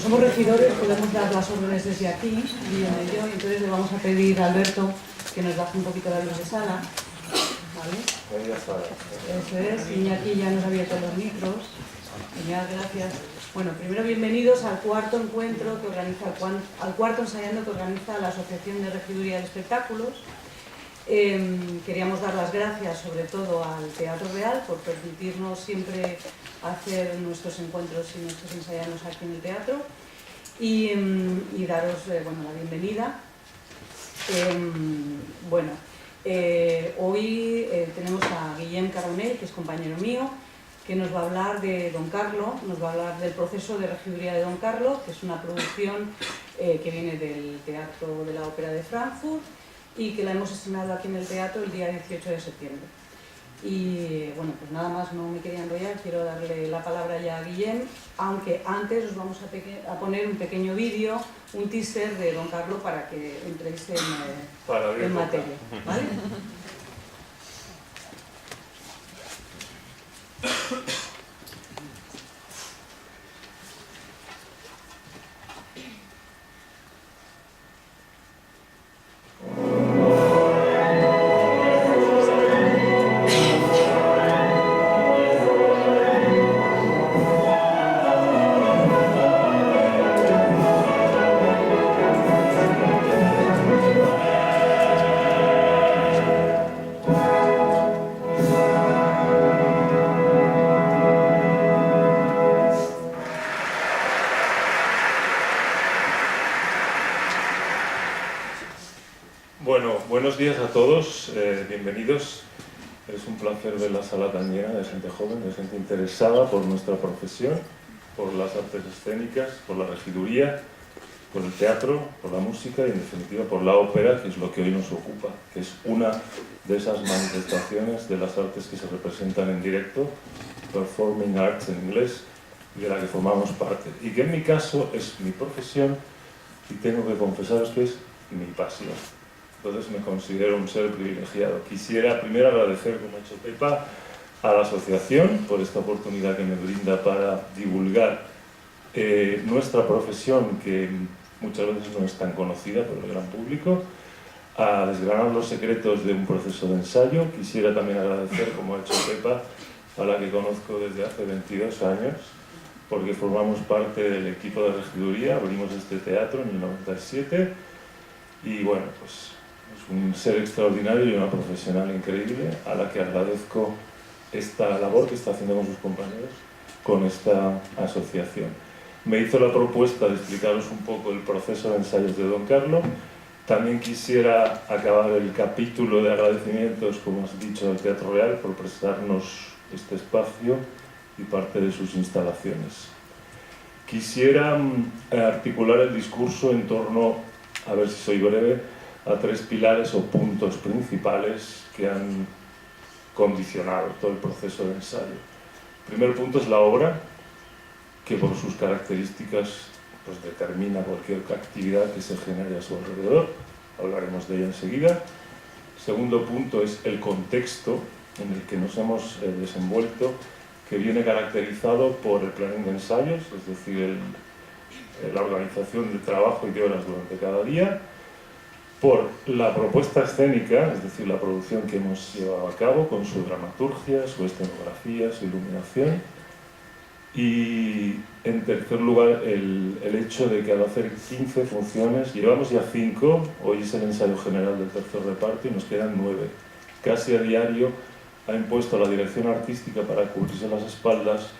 como somos regidores, podemos dar las órdenes desde aquí, Guillem y yo, y entonces le vamos a pedir a Alberto que nos baje un poquito la luz de sala. ¿Vale? Eso es, Iñaki ya nos ha abierto los micros. Genial, gracias. Bueno, primero bienvenidos al cuarto encuentro que organiza, al cuarto ensayando que organiza la Asociación de Regiduría de Espectáculos. Queríamos dar las gracias sobre todo al Teatro Real por permitirnos siempre hacer nuestros encuentros y nuestros ensayos aquí en el teatro y daros la bienvenida. Hoy tenemos a Guillem Carbonell, que es compañero mío, que nos va a hablar de Don Carlo, nos va a hablar del proceso de regiduría de Don Carlo, que es una producción que viene del Teatro de la Ópera de Frankfurt y que la hemos estrenado aquí en el teatro el día 18 de septiembre. Y bueno, pues nada más, no me quería enrollar, quiero darle la palabra ya a Guillem, aunque antes os vamos a poner un pequeño vídeo, un teaser de Don Carlo para que entréis en materia, ¿vale? Buenos días a todos, bienvenidos. Es un placer ver la sala tan llena de gente joven, de gente interesada por nuestra profesión, por las artes escénicas, por la regiduría, por el teatro, por la música y en definitiva por la ópera, que es lo que hoy nos ocupa, que es una de esas manifestaciones de las artes que se representan en directo, performing arts en inglés, de la que formamos parte. Y que en mi caso es mi profesión y tengo que confesaros que es mi pasión. Entonces me considero un ser privilegiado. Quisiera primero agradecer, como ha hecho Pepa, a la asociación por esta oportunidad que me brinda para divulgar nuestra profesión, que muchas veces no es tan conocida por el gran público, a desgranar los secretos de un proceso de ensayo. Quisiera también agradecer, como ha hecho Pepa, a la que conozco desde hace 22 años, porque formamos parte del equipo de regiduría, abrimos este teatro en el 97, y bueno, pues es un ser extraordinario y una profesional increíble a la que agradezco esta labor que está haciendo con sus compañeros, con esta asociación. Me hizo la propuesta de explicaros un poco el proceso de ensayos de Don Carlo. También quisiera acabar el capítulo de agradecimientos, como has dicho, al Teatro Real por prestarnos este espacio y parte de sus instalaciones. Quisiera articular el discurso en torno, a ver si soy breve, a tres pilares o puntos principales que han condicionado todo el proceso de ensayo. El primer punto es la obra, que por sus características pues, determina cualquier actividad que se genere a su alrededor. Hablaremos de ello enseguida. El segundo punto es el contexto en el que nos hemos desenvuelto, que viene caracterizado por el planning de ensayos, es decir, la organización de trabajo y de horas durante cada día, por la propuesta escénica, es decir, la producción que hemos llevado a cabo con su dramaturgia, su escenografía, su iluminación, y en tercer lugar el hecho de que al hacer 15 funciones, llevamos ya 5, hoy es el ensayo general del tercer reparto y nos quedan 9. Casi a diario ha impuesto la dirección artística para cubrirse las espaldas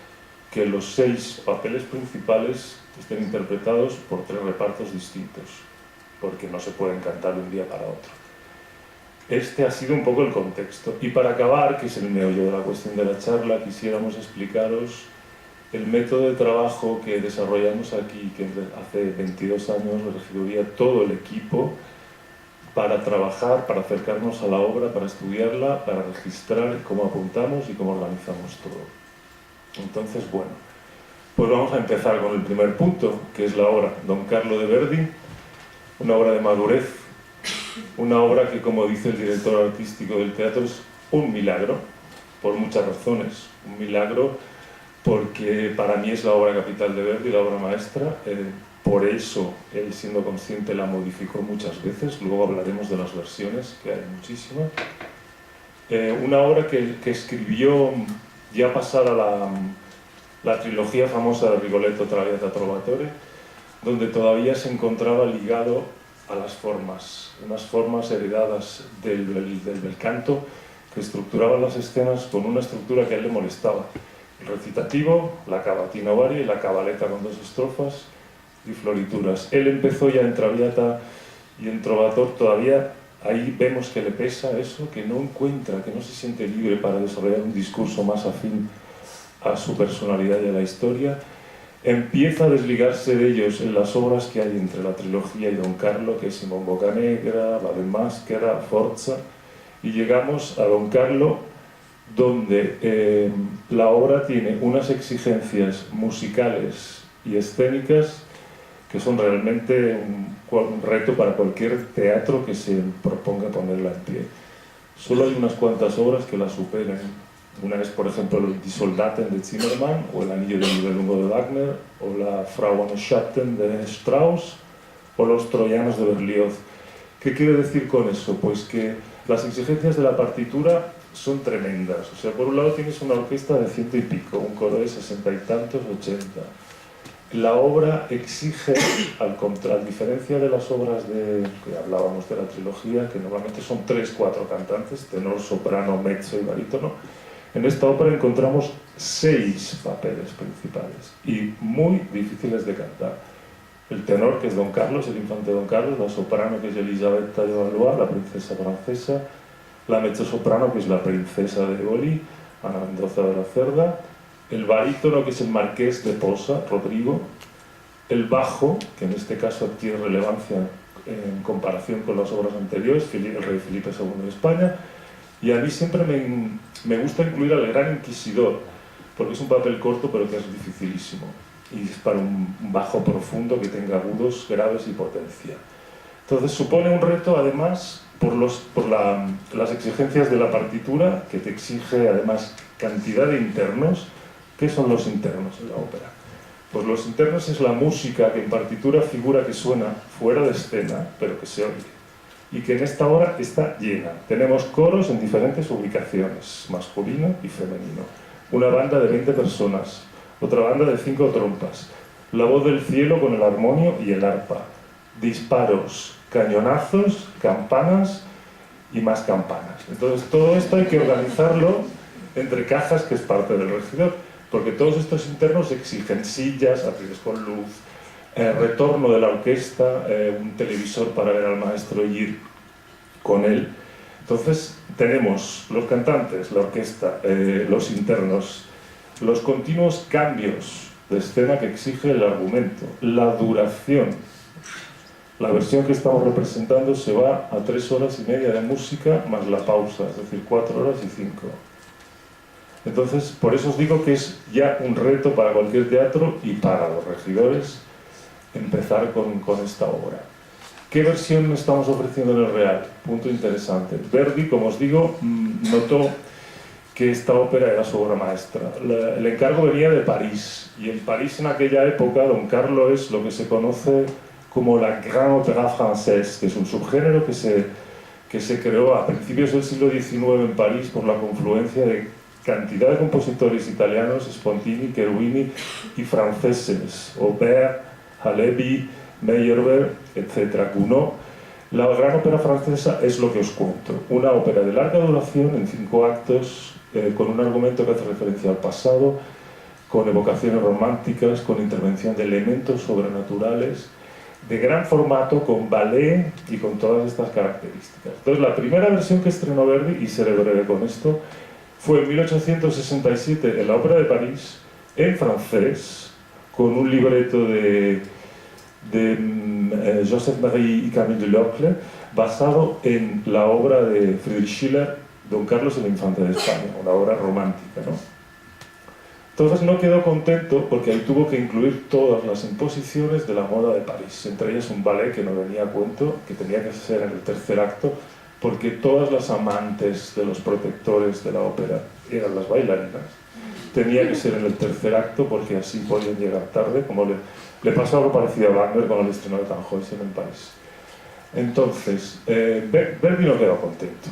que los 6 papeles principales estén interpretados por 3 repartos distintos, porque no se pueden cantar de un día para otro. Este ha sido un poco el contexto. Y para acabar, que es el meollo de la cuestión de la charla, quisiéramos explicaros el método de trabajo que desarrollamos aquí, que hace 22 años la regiduría, todo el equipo, para trabajar, para acercarnos a la obra, para estudiarla, para registrar cómo apuntamos y cómo organizamos todo. Entonces, bueno, pues vamos a empezar con el primer punto, que es la obra Don Carlo de Verdi, una obra de madurez, una obra que, como dice el director artístico del teatro, es un milagro, por muchas razones. Un milagro porque para mí es la obra capital de Verdi, la obra maestra. Por eso, él siendo consciente la modificó muchas veces, luego hablaremos de las versiones, que hay muchísimas. Una obra que escribió ya pasada la trilogía famosa de Rigoletto, Traviata, Trovatore, donde todavía se encontraba ligado a las formas, unas formas heredadas del bel canto, que estructuraban las escenas con una estructura que a él le molestaba. El recitativo, la cavatina varia y la cabaleta con 2 estrofas y florituras. Él empezó ya en Traviata y en Trovatore, todavía ahí vemos que le pesa eso, que no encuentra, que no se siente libre para desarrollar un discurso más afín a su personalidad y a la historia. Empieza a desligarse de ellos en las obras que hay entre la trilogía y Don Carlo, que es Simón Boccanegra, La de Máscara, Forza, y llegamos a Don Carlo, donde la obra tiene unas exigencias musicales y escénicas que son realmente un reto para cualquier teatro que se proponga ponerla en pie. Solo hay unas cuantas obras que la superen. Una es, por ejemplo, el Die Soldaten de Zimmermann, o El Anillo del Nibelungo de Wagner, o la Frau ohne Schatten de Strauss, o Los Troyanos de Berlioz. ¿Qué quiere decir con eso? Pues que las exigencias de la partitura son tremendas. O sea, por un lado tienes una orquesta de 100 y pico, un coro de 60 y tantos, 80. La obra exige, a diferencia de las obras que hablábamos de la trilogía, que normalmente son 3-4 cantantes, tenor, soprano, mezzo y barítono, en esta ópera encontramos 6 papeles principales y muy difíciles de cantar. El tenor, que es Don Carlos, el infante Don Carlos; la soprano, que es Elisabetta de Valois, la princesa francesa; la mezzosoprano, que es la princesa de Eboli, Ana Mendoza de la Cerda; el barítono, que es el marqués de Posa, Rodrigo; el bajo, que en este caso adquiere relevancia en comparación con las obras anteriores, el rey Felipe II de España. Y a mí siempre me gusta incluir al gran inquisidor, porque es un papel corto pero que es dificilísimo, y es para un bajo profundo que tenga agudos, graves y potencia. Entonces supone un reto, además, por las exigencias de la partitura, que te exige además cantidad de internos. ¿Qué son los internos en la ópera? Pues los internos es la música que en partitura figura que suena fuera de escena, pero que se oye, y que en esta obra está llena. Tenemos coros en diferentes ubicaciones, masculino y femenino, una banda de 20 personas, otra banda de 5 trompas, la voz del cielo con el armonio y el arpa, disparos, cañonazos, campanas y más campanas. Entonces todo esto hay que organizarlo entre cajas, que es parte del regidor, porque todos estos internos exigen sillas, atriles con luz, retorno de la orquesta, un televisor para ver al maestro y ir con él. Entonces tenemos los cantantes, la orquesta, los internos, los continuos cambios de escena que exige el argumento, la duración. La versión que estamos representando se va a 3 horas y media de música más la pausa, es decir, 4 horas y 5. Entonces, por eso os digo que es ya un reto para cualquier teatro y para los regidores empezar con esta obra. ¿Qué versión estamos ofreciendo en el Real? Punto interesante. Verdi, como os digo, notó que esta ópera era su obra maestra. El encargo venía de París, y en París en aquella época Don Carlo es lo que se conoce como la Grande Opéra Française, que es un subgénero que se creó a principios del siglo XIX en París por la confluencia de cantidad de compositores italianos, Spontini, Cherubini, y franceses, Aubert, Halevi, Meyerbeer, etc. Gounod. La Gran Ópera Francesa es lo que os cuento, una ópera de larga duración en 5 actos, con un argumento que hace referencia al pasado, con evocaciones románticas, con intervención de elementos sobrenaturales, de gran formato, con ballet y con todas estas características. Entonces, la primera versión que estrenó Verdi, y seré breve con esto, fue en 1867 en la Ópera de París, en francés, con un libreto de Joseph-Marie y Camille Delocle, basado en la obra de Friedrich Schiller, Don Carlos el Infante de España, una obra romántica, ¿no? Entonces no quedó contento porque ahí tuvo que incluir todas las imposiciones de la moda de París, entre ellas un ballet que no venía a cuento, que tenía que ser en el 3er acto, porque todas las amantes de los protectores de la ópera eran las bailarinas. tenía que ser en el tercer acto porque así podían llegar tarde, como le pasó algo parecido a Wagner con el estreno de Tannhäuser en París. Entonces, Verdi no quedó contento.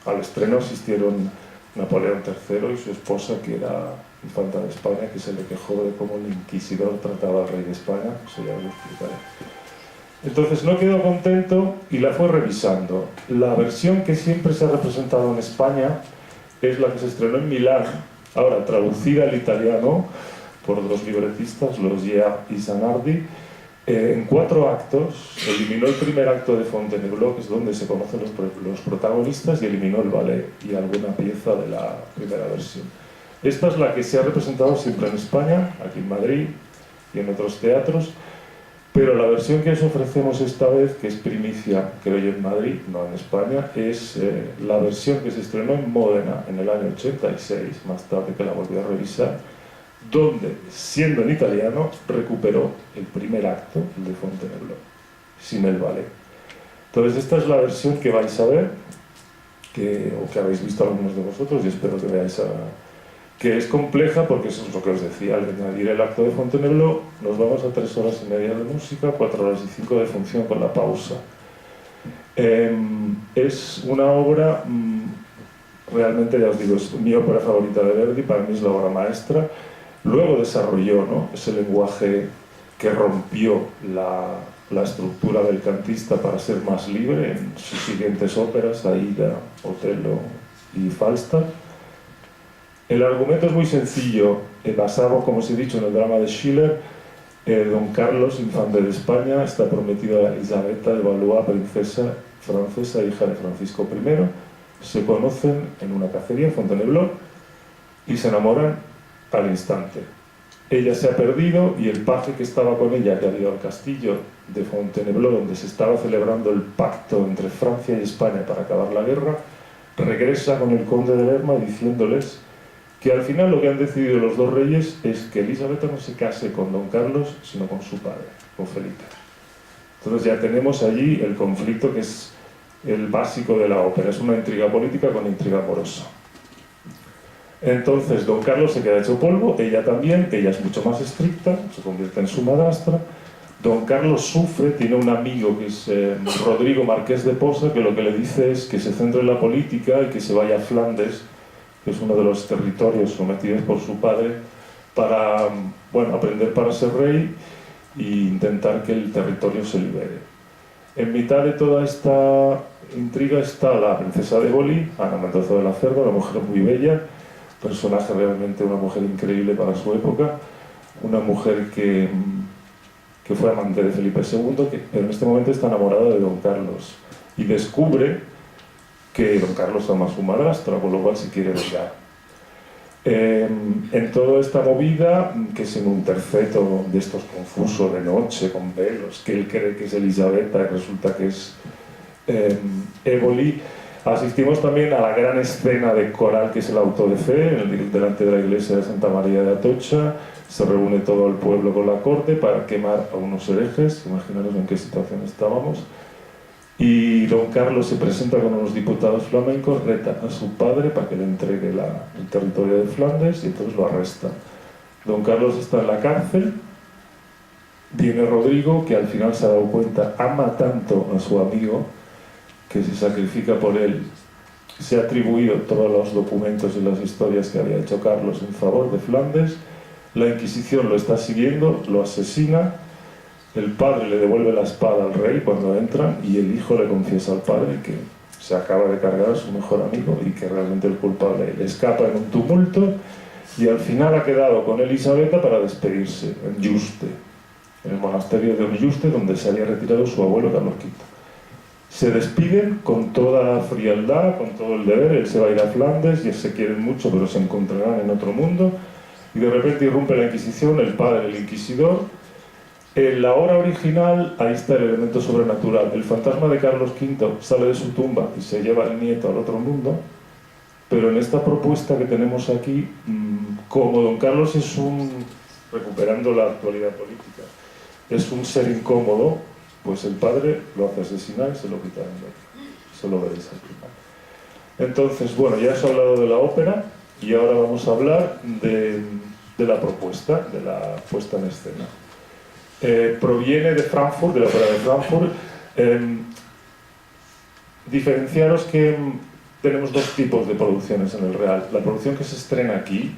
Al estreno asistieron Napoleón III y su esposa, que era infanta de España, que se le quejó de cómo el inquisidor trataba al rey de España, eso ya lo explicaré. Entonces no quedó contento y la fue revisando. La versión que siempre se ha representado en España es la que se estrenó en Milán, ahora traducida al italiano por dos libretistas, los Gea y Zanardi, en 4 actos. Eliminó el primer acto de Fontainebleau, que es donde se conocen los protagonistas, y eliminó el ballet y alguna pieza de la primera versión. Esta es la que se ha representado siempre en España, aquí en Madrid y en otros teatros, pero la versión que os ofrecemos esta vez, que es primicia, creo yo, en Madrid, no en España, es la versión que se estrenó en Módena en el año 86, más tarde que la volví a revisar, donde, siendo en italiano, recuperó el primer acto de Fontainebleau, sin el ballet. Entonces esta es la versión que vais a ver, o que habéis visto algunos de vosotros, y espero que veáis que es compleja, porque eso es lo que os decía, al añadir el acto de Fontainebleau nos vamos a 3 horas y media de música, 4 horas y 5 de función con la pausa. Es una obra, realmente ya os digo, es mi ópera favorita de Verdi, para mí es la obra maestra. Luego desarrolló, ¿no?, ese lenguaje que rompió la estructura del cantista para ser más libre en sus siguientes óperas, Aida, Otello y Falstaff. El argumento es muy sencillo, basado, como os he dicho, en el drama de Schiller. Don Carlos, infante de España, está prometido a Elisabetta de Valois, princesa francesa, hija de Francisco I. Se conocen en una cacería en Fontainebleau y se enamoran al instante. Ella se ha perdido y el paje que estaba con ella, que ha ido al castillo de Fontainebleau, donde se estaba celebrando el pacto entre Francia y España para acabar la guerra, regresa con el conde de Lerma diciéndoles que al final lo que han decidido los dos reyes es que Elisabetta no se case con Don Carlos, sino con su padre, con Felipe. Entonces ya tenemos allí el conflicto que es el básico de la ópera, es una intriga política con intriga amorosa. Entonces Don Carlos se queda hecho polvo, ella también, ella es mucho más estricta, se convierte en su madrastra. Don Carlos sufre, tiene un amigo que es Rodrigo Marqués de Posa, que lo que le dice es que se centre en la política y que se vaya a Flandes, que es uno de los territorios sometidos por su padre, para, bueno, aprender para ser rey e intentar que el territorio se libere. En mitad de toda esta intriga está la princesa de Éboli, Ana Mendoza de la Cerda, una mujer muy bella, personaje realmente, una mujer increíble para su época, una mujer que fue amante de Felipe II, pero en este momento está enamorada de Don Carlos y descubre que Don Carlos ama a su madrastra, por lo cual se quiere vengar. En toda esta movida, que es en un terceto de estos confusos de noche, con velos, que él cree que es Elisabetta y resulta que es Éboli, asistimos también a la gran escena de coral que es el auto de fe, delante de la iglesia de Santa María de Atocha. Se reúne todo el pueblo con la corte para quemar a unos herejes, imaginaros en qué situación estábamos. Y Don Carlos se presenta con unos diputados flamencos, reta a su padre para que le entregue el territorio de Flandes y entonces lo arrestan. Don Carlos está en la cárcel, viene Rodrigo, que al final se ha dado cuenta, ama tanto a su amigo, que se sacrifica por él. Se ha atribuido todos los documentos y las historias que había hecho Carlos en favor de Flandes. La Inquisición lo está siguiendo, lo asesina. El padre le devuelve la espada al rey cuando entran y el hijo le confiesa al padre que se acaba de cargar a su mejor amigo y que realmente el culpable le escapa en un tumulto y al final ha quedado con Elisabetta para despedirse en Yuste, en el monasterio de Yuste, donde se había retirado su abuelo Carlos V. Se despiden con toda frialdad, con todo el deber. Él se va a ir a Flandes y se quieren mucho, pero se encontrarán en otro mundo. Y de repente irrumpe la Inquisición, el padre, el inquisidor. En la obra original, ahí está el elemento sobrenatural. El fantasma de Carlos V sale de su tumba y se lleva al nieto al otro mundo. Pero en esta propuesta que tenemos aquí, como Don Carlos es recuperando la actualidad política, es un ser incómodo, pues el padre lo hace asesinar y se lo quitan. Eso lo veréis al final. Entonces, bueno, ya os he hablado de la ópera. y ahora vamos a hablar de la propuesta, de la puesta en escena. Proviene de Frankfurt, de la ópera de Frankfurt. Diferenciaros que tenemos dos tipos de producciones en el Real. La producción que se estrena aquí,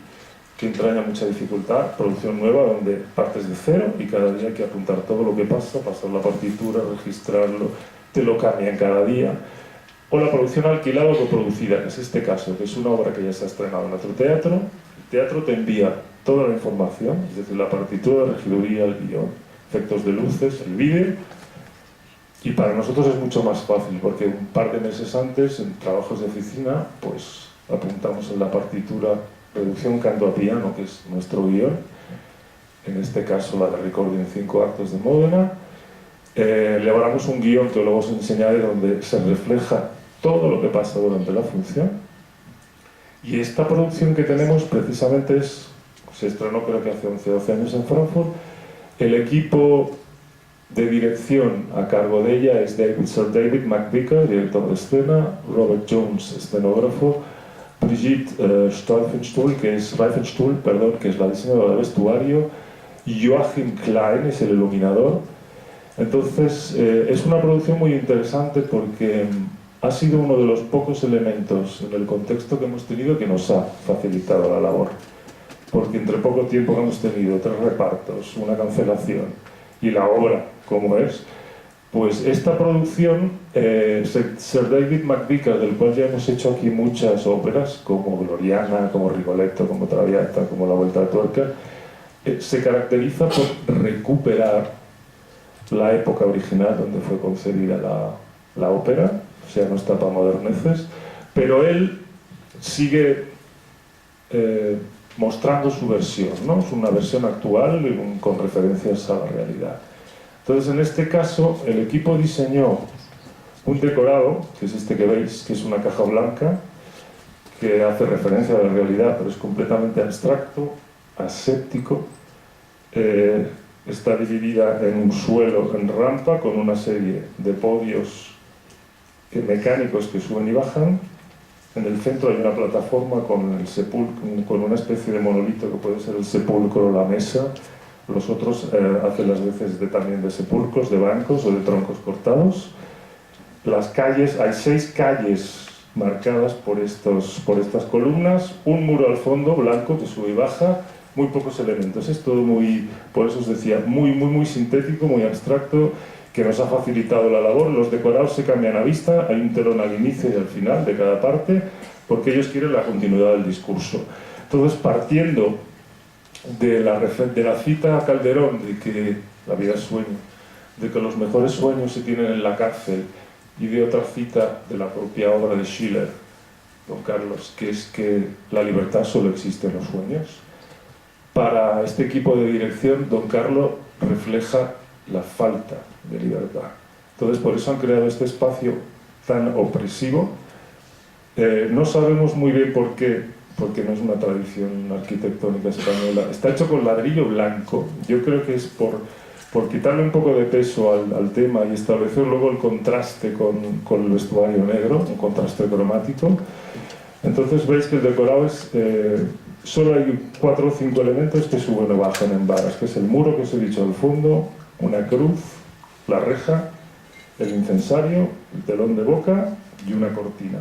que entraña mucha dificultad, producción nueva donde partes de cero y cada día hay que apuntar todo lo que pasa, pasar la partitura, registrarlo, te lo cambian cada día. O la producción alquilada o coproducida, que es este caso, que es una obra que ya se ha estrenado en otro teatro. El teatro te envía toda la información, es decir, la partitura, la regiduría, el guión, efectos de luces, el vídeo. Y para nosotros es mucho más fácil, porque un par de meses antes, en trabajos de oficina, pues apuntamos en la partitura reducción canto a piano, que es nuestro guión, en este caso la de Recording 5 actos de Módena. Elaboramos un guión que luego os enseñaré donde se refleja todo lo que pasa durante la función. Y esta producción que tenemos precisamente se estrenó creo que hace 11 o 12 años en Frankfurt. El equipo de dirección a cargo de ella es Sir David McVicar, director de escena, Robert Jones, escenógrafo, Brigitte Reifenstuhl, que es la diseñadora de vestuario, y Joachim Klein es el iluminador. Entonces, es una producción muy interesante porque ha sido uno de los pocos elementos en el contexto que hemos tenido que nos ha facilitado la labor. Porque entre poco tiempo que hemos tenido 3 repartos, una cancelación y la obra como es, pues esta producción, Sir David McVicar, del cual ya hemos hecho aquí muchas óperas, como Gloriana, como Rigoletto, como Traviata, como La Vuelta de Tuerca, se caracteriza por recuperar la época original donde fue concebida la ópera, o sea, no está para moderneces, pero él sigue mostrando su versión, ¿no? Es una versión actual con referencias a la realidad. Entonces, en este caso, el equipo diseñó un decorado, que es este que veis, que es una caja blanca, que hace referencia a la realidad, pero es completamente abstracto, aséptico. Está dividida en un suelo en rampa, con una serie de podios mecánicos que suben y bajan. En el centro hay una plataforma con una especie de monolito que puede ser el sepulcro o la mesa. Los otros hacen las veces también de sepulcros, de bancos o de troncos cortados. Las calles, hay 6 calles marcadas por estas columnas, un muro al fondo blanco que sube y baja, muy pocos elementos. Es todo muy, por eso os decía, muy sintético, muy abstracto, que nos ha facilitado la labor. Los decorados se cambian a vista, hay un telón al inicio y al final de cada parte, porque ellos quieren la continuidad del discurso. Entonces, partiendo de la cita a Calderón de que la vida es sueño, de que los mejores sueños se tienen en la cárcel, y de otra cita de la propia obra de Schiller, Don Carlos, que es que la libertad solo existe en los sueños. Para este equipo de dirección, Don Carlos refleja la falta de libertad. Entonces, por eso han creado este espacio tan opresivo. No sabemos muy bien por qué, porque no es una tradición arquitectónica española. Está hecho con ladrillo blanco. Yo creo que es por quitarle un poco de peso al tema y establecer luego el contraste con el vestuario negro, un contraste cromático. Entonces veis que el decorado es... solo hay 4 o 5 elementos que suben o bajan en varas, que es el muro que os he dicho al fondo, una cruz, la reja, el incensario, el telón de boca y una cortina.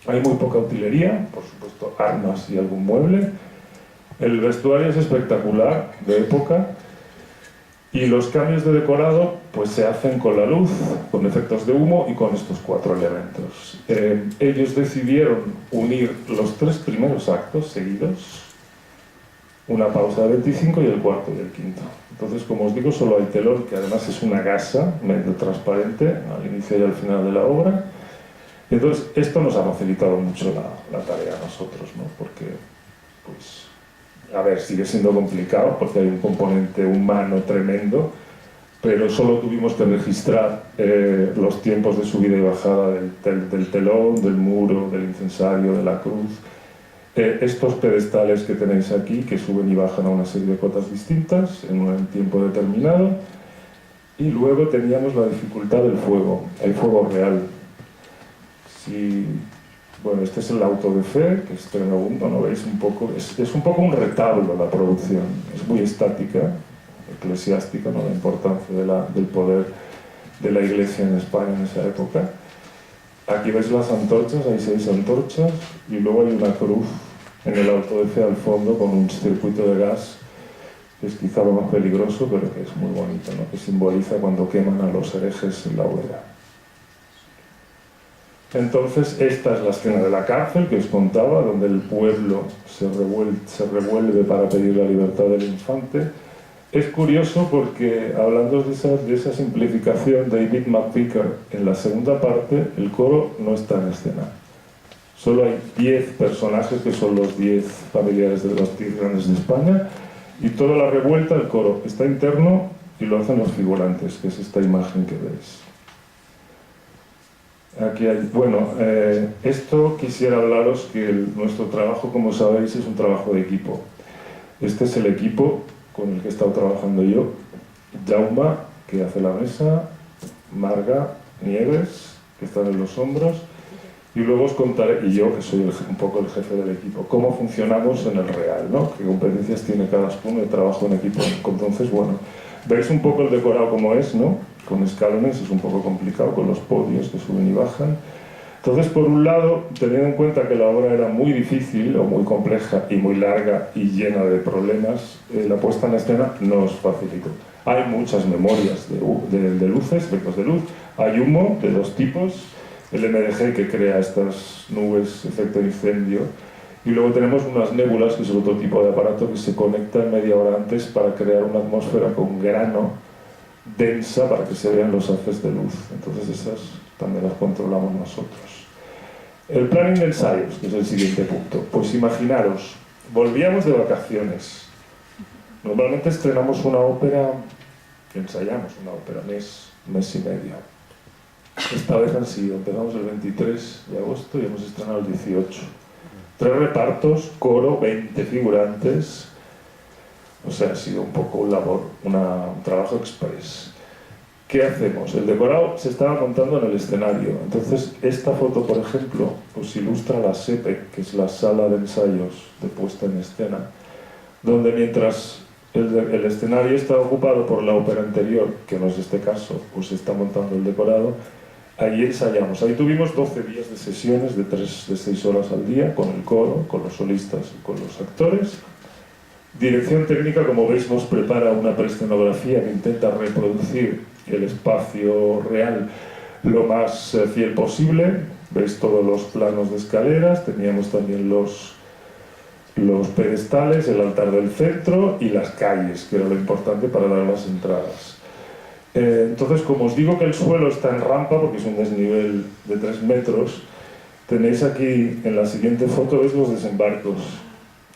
Hay muy poca utilería, por supuesto armas y algún mueble. El vestuario es espectacular, de época, y los cambios de decorado pues se hacen con la luz, con efectos de humo y con estos 4 elementos. Ellos decidieron unir los 3 primeros actos seguidos, una pausa de 25 y el cuarto y el quinto. Entonces, como os digo, solo hay telón, que además es una gasa medio transparente al inicio y al final de la obra. Entonces, esto nos ha facilitado mucho la tarea a nosotros, ¿no? Porque, pues, a ver, sigue siendo complicado porque hay un componente humano tremendo, pero solo tuvimos que registrar los tiempos de subida y bajada del telón, del muro, del incensario, de la cruz. Estos pedestales que tenéis aquí, que suben y bajan a una serie de cotas distintas en un tiempo determinado. Y luego teníamos la dificultad del fuego, el fuego real. Si Bueno, este es el auto de fe, que estreno uno, ¿no veis? Es un poco un retablo la producción, es muy estática, eclesiástica, ¿no? La importancia del poder de la Iglesia en España en esa época. Aquí veis las antorchas, hay 6 antorchas, y luego hay una cruz en el auto de fe al fondo con un circuito de gas, que es quizá lo más peligroso, pero que es muy bonito, ¿no? Que simboliza cuando queman a los herejes en la hoguera. Entonces, esta es la escena de la cárcel que os contaba, donde el pueblo se revuelve para pedir la libertad del infante. Es curioso porque, hablando de esa simplificación, David McVicar, en la segunda parte, el coro no está en escena. Solo hay 10 personajes, que son los 10 familiares de los 10 grandes de España, y toda la revuelta, el coro está interno y lo hacen los figurantes, que es esta imagen que veis. Aquí hay, bueno, esto quisiera hablaros que nuestro trabajo, como sabéis, es un trabajo de equipo. Este es el equipo con el que he estado trabajando yo: Jauma, que hace la mesa, Marga, Nieves, que están en los hombros, y luego os contaré, y yo, que soy un poco el jefe del equipo, cómo funcionamos en el real, ¿no? Qué competencias tiene cada uno de trabajo en equipo. Entonces, bueno, veis un poco el decorado como es, ¿no? Con escalones es un poco complicado, con los podios que suben y bajan. Entonces, por un lado, teniendo en cuenta que la obra era muy difícil o muy compleja y muy larga y llena de problemas, la puesta en escena nos facilitó. Hay muchas memorias de luces, efectos de luz, hay humo de 2 tipos, el MDG que crea estas nubes, efecto incendio, y luego tenemos unas nébulas, que es otro tipo de aparato que se conecta media hora antes para crear una atmósfera con grano densa para que se vean los haces de luz. Entonces esas también las controlamos nosotros. El planning de ensayos, que es el siguiente punto. Pues imaginaros, volvíamos de vacaciones. Normalmente estrenamos una ópera, ensayamos una ópera mes y medio. Esta vez han sido, empezamos el 23 de agosto y hemos estrenado el 18. 3 repartos, coro, 20 figurantes. O sea, ha sido un poco un trabajo express. ¿Qué hacemos? El decorado se estaba montando en el escenario. Entonces, esta foto, por ejemplo, pues ilustra la SEPE, que es la sala de ensayos de puesta en escena, donde mientras el escenario está ocupado por la ópera anterior, que no es este caso, pues se está montando el decorado, ahí ensayamos. Ahí tuvimos 12 días de sesiones de 6 horas al día, con el coro, con los solistas y con los actores. Dirección técnica, como veis, nos prepara una preescenografía que intenta reproducir el espacio real lo más fiel posible. Veis todos los planos de escaleras, teníamos también los pedestales, el altar del centro y las calles, que era lo importante para dar las entradas. Entonces, como os digo que el suelo está en rampa, porque es un desnivel de 3 metros, tenéis aquí en la siguiente foto, veis los desembarcos,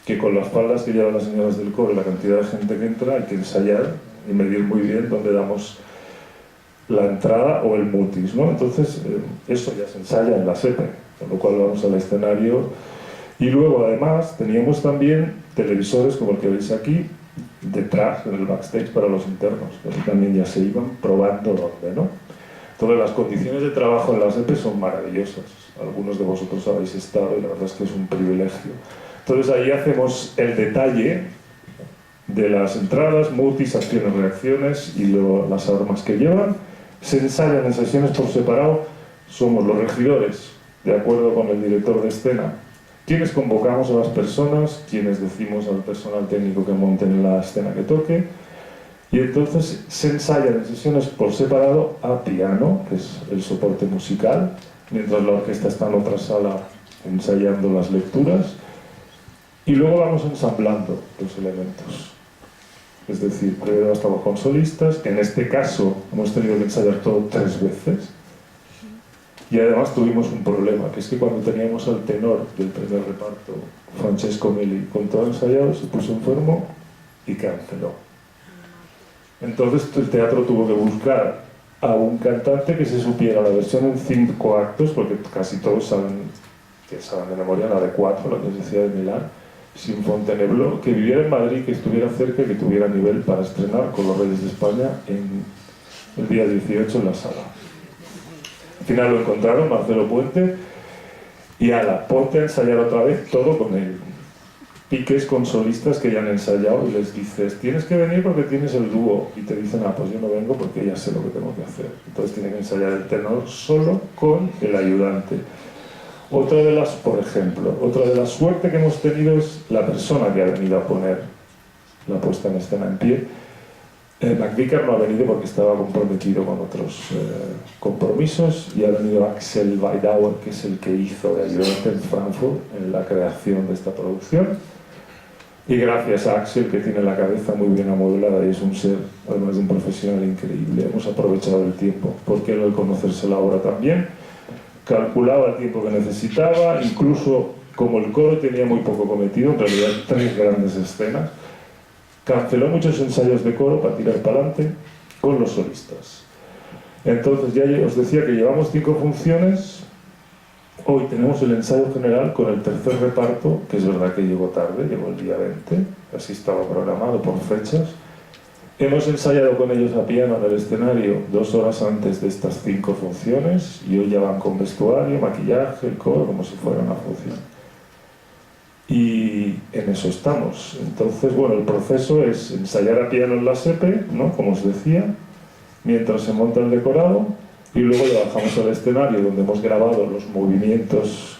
que con las faldas que llevan las señoras del coro y la cantidad de gente que entra, hay que ensayar y medir muy bien dónde damos la entrada o el mutis, ¿no? Entonces, eso ya se ensaya en la SEPE, con lo cual vamos al escenario. Y luego, además, teníamos también televisores, como el que veis aquí, detrás, en el backstage para los internos, que así también ya se iban probando dónde, ¿no? Entonces, las condiciones de trabajo en la SEPE son maravillosas. Algunos de vosotros habéis estado y la verdad es que es un privilegio. Entonces ahí hacemos el detalle de las entradas, mutis, acciones, reacciones y las armas que llevan. Se ensayan en sesiones por separado. Somos los regidores, de acuerdo con el director de escena, quienes convocamos a las personas, quienes decimos al personal técnico que monten la escena que toque. Y entonces se ensayan en sesiones por separado a piano, que es el soporte musical, mientras la orquesta está en otra sala ensayando las lecturas. Y luego vamos ensamblando los elementos. Es decir, primero estamos con solistas, en este caso hemos tenido que ensayar todo 3 veces. Y además tuvimos un problema, que es que cuando teníamos al tenor del primer reparto, Francesco Meli, con todo ensayado, se puso enfermo y canceló. Entonces el teatro tuvo que buscar a un cantante que se supiera la versión en 5 actos, porque casi todos saben de memoria la de 4, la que os decía de Milán, sin Fontainebleau, que viviera en Madrid, que estuviera cerca y que tuviera nivel para estrenar con los Reyes de España en el día 18 en la sala. Al final lo encontraron, Marcelo Puente, y ala, ponte a ensayar otra vez todo con él. Piques con solistas que ya han ensayado y les dices, tienes que venir porque tienes el dúo, y te dicen, ah, pues yo no vengo porque ya sé lo que tengo que hacer. Entonces tienen que ensayar el tenor solo con el ayudante. Otra de las suertes que hemos tenido es la persona que ha venido a poner la puesta en escena en pie. McVicar no ha venido porque estaba comprometido con otros compromisos, y ha venido Axel Weidauer, que es el que hizo de ayudante en Frankfurt en la creación de esta producción. Y gracias a Axel, que tiene la cabeza muy bien amueblada y es un ser, además de un profesional increíble, hemos aprovechado el tiempo, porque él, al conocerse la obra también, calculaba el tiempo que necesitaba, incluso como el coro tenía muy poco cometido, en realidad 3 grandes escenas, canceló muchos ensayos de coro para tirar para adelante con los solistas. Entonces ya os decía que llevamos 5 funciones. Hoy tenemos el ensayo general con el tercer reparto, que es verdad que llegó tarde, llegó el día 20, así estaba programado por fechas. Hemos ensayado con ellos a piano en el escenario 2 horas antes de estas 5 funciones, y hoy ya van con vestuario, maquillaje, el coro, como si fuera una función. Y en eso estamos. Entonces, bueno, el proceso es ensayar a piano en la SEPE, ¿no?, como os decía, mientras se monta el decorado, y luego ya bajamos al escenario, donde hemos grabado los movimientos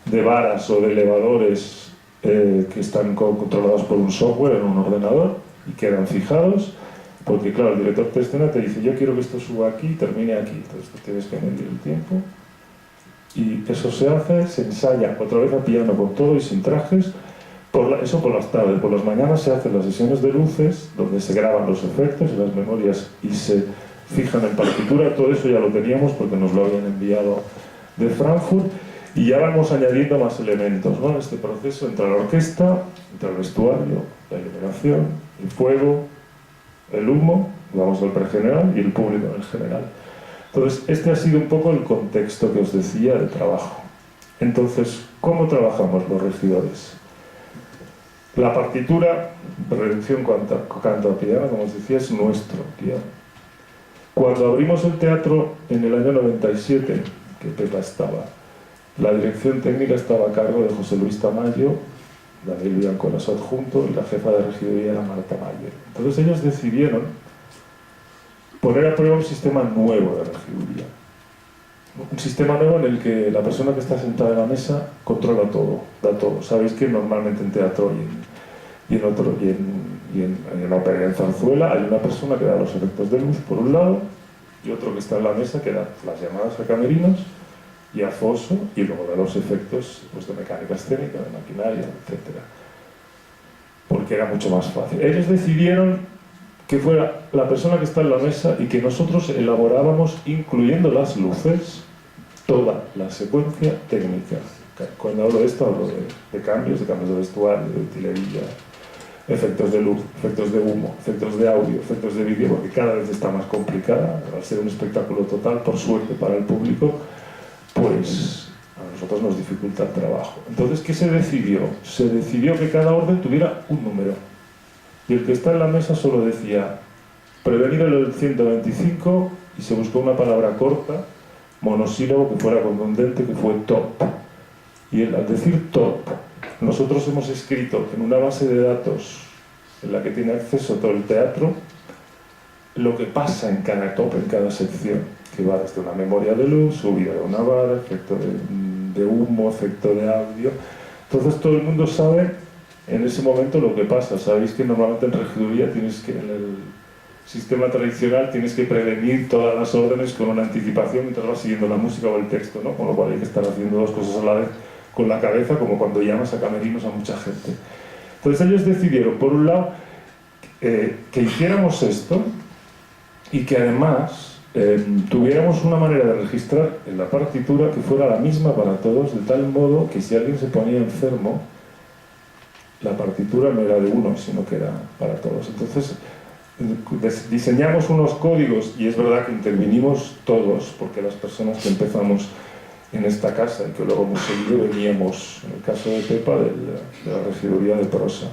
de varas o de elevadores que están controlados por un software en un ordenador y quedan fijados, porque claro, el director de escena te dice, yo quiero que esto suba aquí y termine aquí, entonces tú tienes que medir el tiempo, y eso se hace, se ensaya otra vez a piano con todo y sin trajes, eso por las tardes. Por las mañanas se hacen las sesiones de luces, donde se graban los efectos y las memorias y se fijan en partitura. Todo eso ya lo teníamos porque nos lo habían enviado de Frankfurt, y ya vamos añadiendo más elementos, ¿no? En este proceso entra la orquesta, entra el vestuario, la iluminación, el fuego, el humo, vamos al pregeneral, y el público en general. Entonces, este ha sido un poco el contexto que os decía de trabajo. Entonces, ¿cómo trabajamos los regidores? La partitura, Redención canto a piano, como os decía, es nuestro piano. Cuando abrimos el teatro en el año 97, que Pepa estaba, la dirección técnica estaba a cargo de José Luis Tamayo, Daniel Bianco era su adjunto, y la jefa de regiduría era Marta Mayer. Entonces ellos decidieron poner a prueba un sistema nuevo de regiduría. Un sistema nuevo en el que la persona que está sentada en la mesa controla todo, da todo. Sabéis que normalmente en teatro y en ópera y en zarzuela hay una persona que da los efectos de luz por un lado, y otro que está en la mesa que da las llamadas a camerinos y a foso, y luego da los efectos, pues, de mecánica escénica, de maquinaria, etc. Porque era mucho más fácil. Ellos decidieron que fuera la persona que está en la mesa y que nosotros elaborábamos, incluyendo las luces, toda la secuencia técnica. Cuando hablo de esto, hablo de cambios de vestuario, de utilería, efectos de luz, efectos de humo, efectos de audio, efectos de vídeo, porque cada vez está más complicada. Al ser un espectáculo total, por suerte para el público, pues a nosotros nos dificulta el trabajo. Entonces, ¿qué se decidió? Se decidió que cada orden tuviera un número. Y el que está en la mesa solo decía prevenir el 125, y se buscó una palabra corta, monosílabo, que fuera contundente, que fue top. Y al decir top, nosotros hemos escrito en una base de datos en la que tiene acceso todo el teatro lo que pasa en cada top, en cada sección, que va desde una memoria de luz, subida de una vara, efecto de humo, efecto de audio. Entonces todo el mundo sabe en ese momento lo que pasa. Sabéis que normalmente en regiduría en el sistema tradicional tienes que prevenir todas las órdenes con una anticipación mientras vas siguiendo la música o el texto, ¿no? Con lo cual hay que estar haciendo 2 cosas a la vez con la cabeza, como cuando llamas a camerinos a mucha gente. Entonces ellos decidieron, por un lado, que hiciéramos esto, y que además tuviéramos una manera de registrar en la partitura que fuera la misma para todos, de tal modo que si alguien se ponía enfermo, la partitura no era de uno, sino que era para todos. Entonces diseñamos unos códigos, y es verdad que intervinimos todos, porque las personas que empezamos en esta casa y que luego hemos seguido veníamos, en el caso de Pepa, de la regiduría de prosa.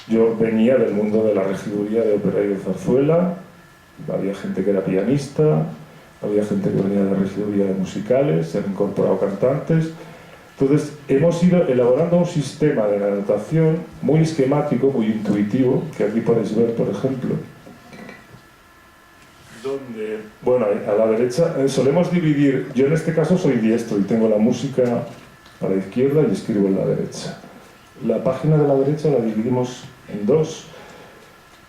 Yo venía del mundo de la regiduría de ópera y de zarzuela, había gente que era pianista, había gente que venía de la regiduría de musicales, se han incorporado cantantes, Entonces, hemos ido elaborando un sistema de anotación muy esquemático, muy intuitivo, que aquí podéis ver, por ejemplo, donde, bueno, a la derecha solemos dividir, yo en este caso soy diestro y tengo la música a la izquierda y escribo en la derecha. La página de la derecha la dividimos en dos.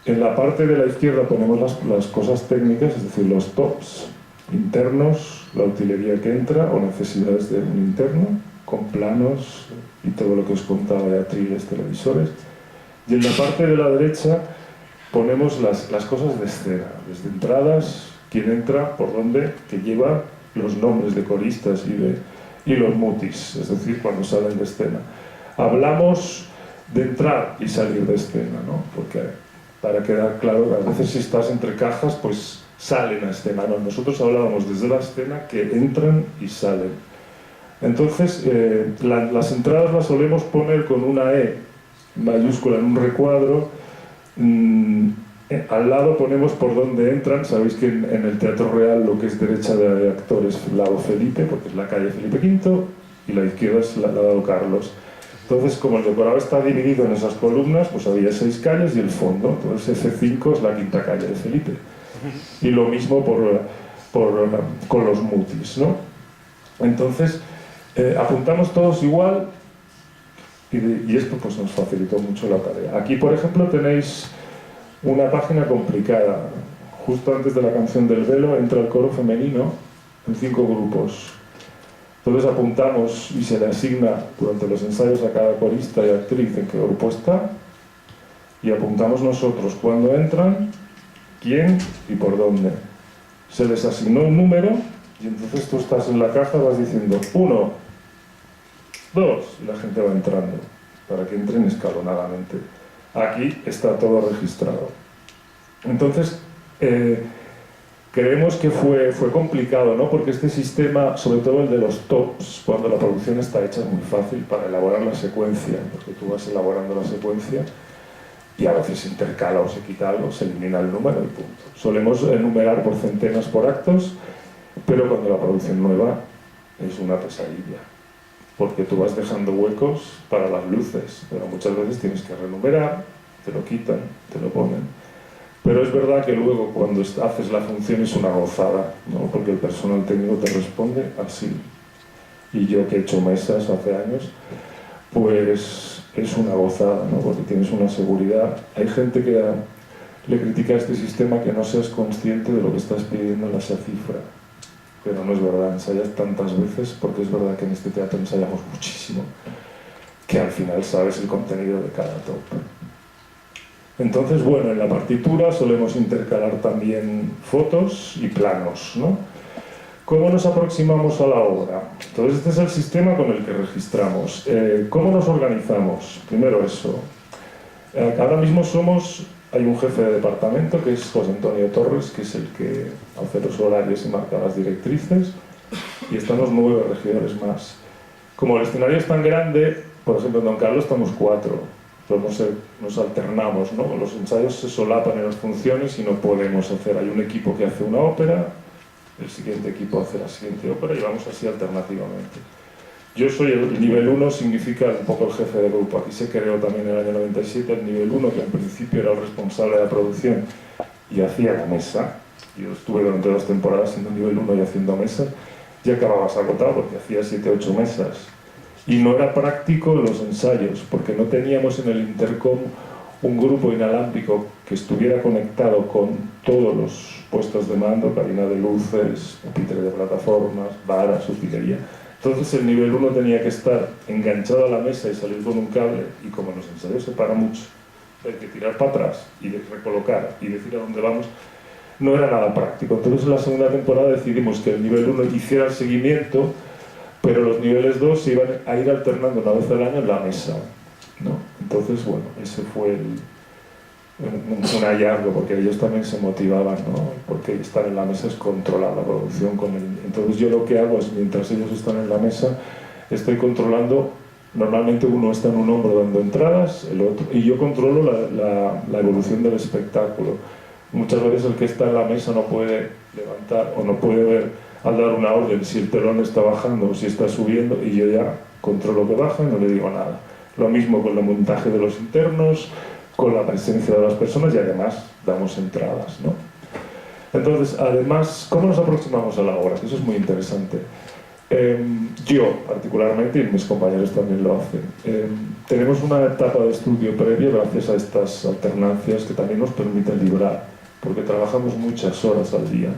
En la parte de la izquierda ponemos las cosas técnicas, es decir, los tops internos, la utilería que entra o necesidades de un interno, con planos y todo lo que os contaba de atriles, televisores. Y en la parte de la derecha ponemos las cosas de escena, desde entradas, quién entra, por dónde, que lleva los nombres de coristas y los mutis, es decir, cuando salen de escena. Hablamos de entrar y salir de escena, ¿no? Porque para quedar claro, a veces si estás entre cajas, pues salen a escena, ¿no? Nosotros hablábamos desde la escena que entran y salen. Entonces, las entradas las solemos poner con una E mayúscula en un recuadro. Al lado ponemos por dónde entran. Sabéis que en el Teatro Real lo que es derecha de actor es lado Felipe, porque es la calle Felipe V, y la izquierda es la lado Carlos. Entonces, como el decorado está dividido en esas columnas, pues había 6 calles y el fondo. Entonces F5 es la quinta calle de Felipe. Y lo mismo con los mutis, ¿no? Entonces, apuntamos todos igual y esto pues nos facilitó mucho la tarea. Aquí, por ejemplo, tenéis una página complicada. Justo antes de la canción del velo entra el coro femenino en 5 grupos. Entonces apuntamos y se le asigna durante los ensayos a cada corista y actriz en qué grupo está, y apuntamos nosotros cuándo entran, quién y por dónde. Se les asignó un número y entonces tú estás en la caja, vas diciendo 1, 2, y la gente va entrando para que entren escalonadamente. Aquí está todo registrado. Entonces, creemos que fue complicado, ¿no? Porque este sistema, sobre todo el de los tops, cuando la producción está hecha, es muy fácil para elaborar la secuencia, porque tú vas elaborando la secuencia y a veces se intercala o se quita algo, se elimina el número y punto. Solemos enumerar por centenas por actos, pero cuando la producción nueva es una pesadilla, porque tú vas dejando huecos para las luces, pero muchas veces tienes que renumerar, te lo quitan, te lo ponen. Pero es verdad que luego cuando haces la función es una gozada, ¿no? Porque el personal técnico te responde así. Y yo que he hecho mesas hace años, pues es una gozada, ¿no? Porque tienes una seguridad. Hay gente que le critica a este sistema que no seas consciente de lo que estás pidiendo en esa cifra. Pero no es verdad, ensayas tantas veces, porque es verdad que en este teatro ensayamos muchísimo, que al final sabes el contenido de cada top. Entonces, bueno, en la partitura solemos intercalar también fotos y planos, ¿no? ¿Cómo nos aproximamos a la obra? Entonces, este es el sistema con el que registramos. ¿Cómo nos organizamos? Primero eso. Ahora mismo hay un jefe de departamento, que es José Antonio Torres, que es el que hace los horarios y marca las directrices, y estamos 9 regidores más. Como el escenario es tan grande, por ejemplo, en Don Carlos estamos 4. Nos alternamos, ¿no? Los ensayos se solapan en las funciones y no podemos hacer. Hay un equipo que hace una ópera, el siguiente equipo hace la siguiente ópera y vamos así alternativamente. Yo soy el nivel 1, significa un poco el jefe de grupo. Aquí se creó también en el año 97 el nivel 1, que en principio era el responsable de la producción y hacía la mesa. Yo estuve durante 2 temporadas siendo nivel 1 y haciendo mesas, y acababas agotado porque hacía 7 o 8 mesas. Y no era práctico los ensayos, porque no teníamos en el intercom un grupo inalámbrico que estuviera conectado con todos los puestos de mando, cabina de luces, pupitre de plataformas, varas, utilería. Entonces el nivel 1 tenía que estar enganchado a la mesa y salir con un cable, y como en los ensayos se para mucho, hay que tirar para atrás y recolocar y decir a dónde vamos, no era nada práctico. Entonces en la segunda temporada decidimos que el nivel 1 hiciera el seguimiento, pero los niveles 2 se iban a ir alternando una vez al año en la mesa, ¿no? Entonces, bueno, ese fue un hallazgo, porque ellos también se motivaban, ¿no? Porque estar en la mesa es controlar la producción con Entonces yo lo que hago es, mientras ellos están en la mesa, estoy controlando. Normalmente uno está en un hombro dando entradas, el otro, y yo controlo la evolución del espectáculo. Muchas veces el que está en la mesa no puede levantar o no puede ver al dar una orden si el telón está bajando o si está subiendo, y yo ya controlo que baja y no le digo nada. Lo mismo con el montaje de los internos, con la presencia de las personas y además damos entradas, ¿no? Entonces, además, ¿cómo nos aproximamos a la obra? Eso es muy interesante. Yo, particularmente, y mis compañeros también lo hacen, tenemos una etapa de estudio previa gracias a estas alternancias que también nos permiten librar, porque trabajamos muchas horas al día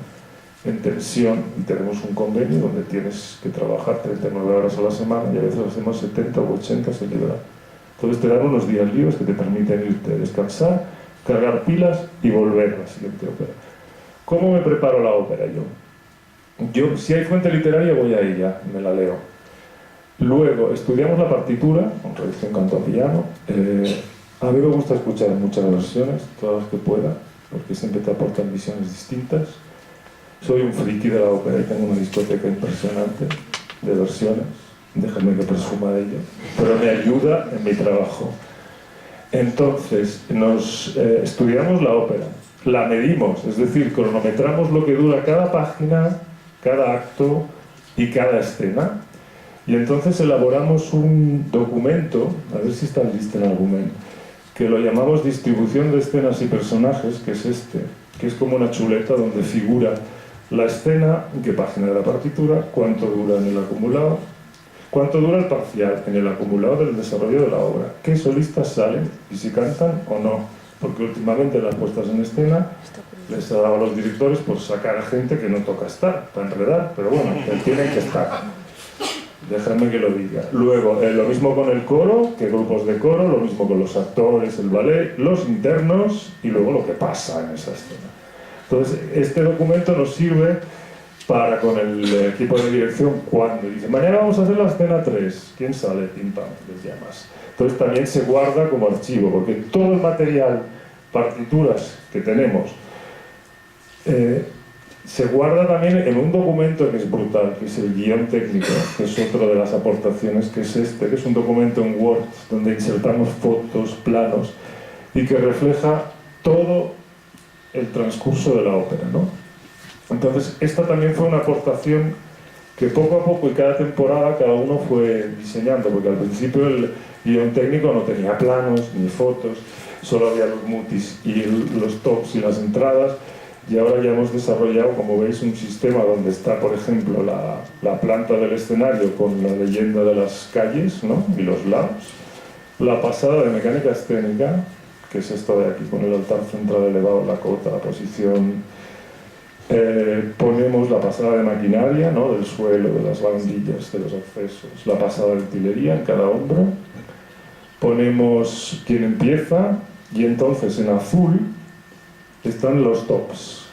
en tensión y tenemos un convenio donde tienes que trabajar 39 horas a la semana y a veces hacemos 70 u 80 sin librar. Entonces te dan unos días libres que te permiten irte a descansar, cargar pilas y volver a la siguiente ópera. ¿Cómo me preparo la ópera yo? Yo, si hay fuente literaria, voy a ella, me la leo. Luego, estudiamos la partitura, con revisión canto a piano. A mí me gusta escuchar muchas versiones, todas las que pueda, porque siempre te aportan visiones distintas. Soy un friki de la ópera y tengo una discoteca impresionante de versiones, déjenme que presuma de ello, pero me ayuda en mi trabajo. Entonces, estudiamos la ópera, la medimos, es decir, cronometramos lo que dura cada página, cada acto y cada escena, y entonces elaboramos un documento, a ver si está listo en algún momento, que lo llamamos distribución de escenas y personajes, que es este, que es como una chuleta donde figura la escena, en qué página de la partitura, cuánto dura en el acumulado, cuánto dura el parcial en el acumulado del desarrollo de la obra, qué solistas salen y si cantan o no, porque últimamente las puestas en escena les ha dado a los directores por sacar a gente que no toca estar, para enredar, pero bueno, tienen que estar. Déjame que lo diga. Luego, lo mismo con el coro, que grupos de coro, lo mismo con los actores, el ballet, los internos y luego lo que pasa en esa escena. Entonces, este documento nos sirve para, con el equipo de dirección, cuando dice, mañana vamos a hacer la escena 3, ¿quién sale? Pim pam, les llamas. Entonces también se guarda como archivo, porque todo el material, partituras que tenemos, se guarda también en un documento que es brutal, que es el guión técnico, que es otra de las aportaciones, que es este, que es un documento en Word, donde insertamos fotos, planos, y que refleja todo el transcurso de la ópera, ¿no? Entonces, esta también fue una aportación que poco a poco y cada temporada cada uno fue diseñando, porque al principio el guión técnico no tenía planos ni fotos, solo había los mutis y los tops y las entradas, y ahora ya hemos desarrollado, como veis, un sistema donde está, por ejemplo, la planta del escenario con la leyenda de las calles, ¿no? Y los lados, la pasada de mecánica escénica, que es esto de aquí, con el altar central elevado, la cota, la posición. Ponemos la pasada de maquinaria, ¿no? Del suelo, de las barandillas, de los accesos, la pasada de artillería en cada hombro. Ponemos quién empieza y entonces en azul están los tops.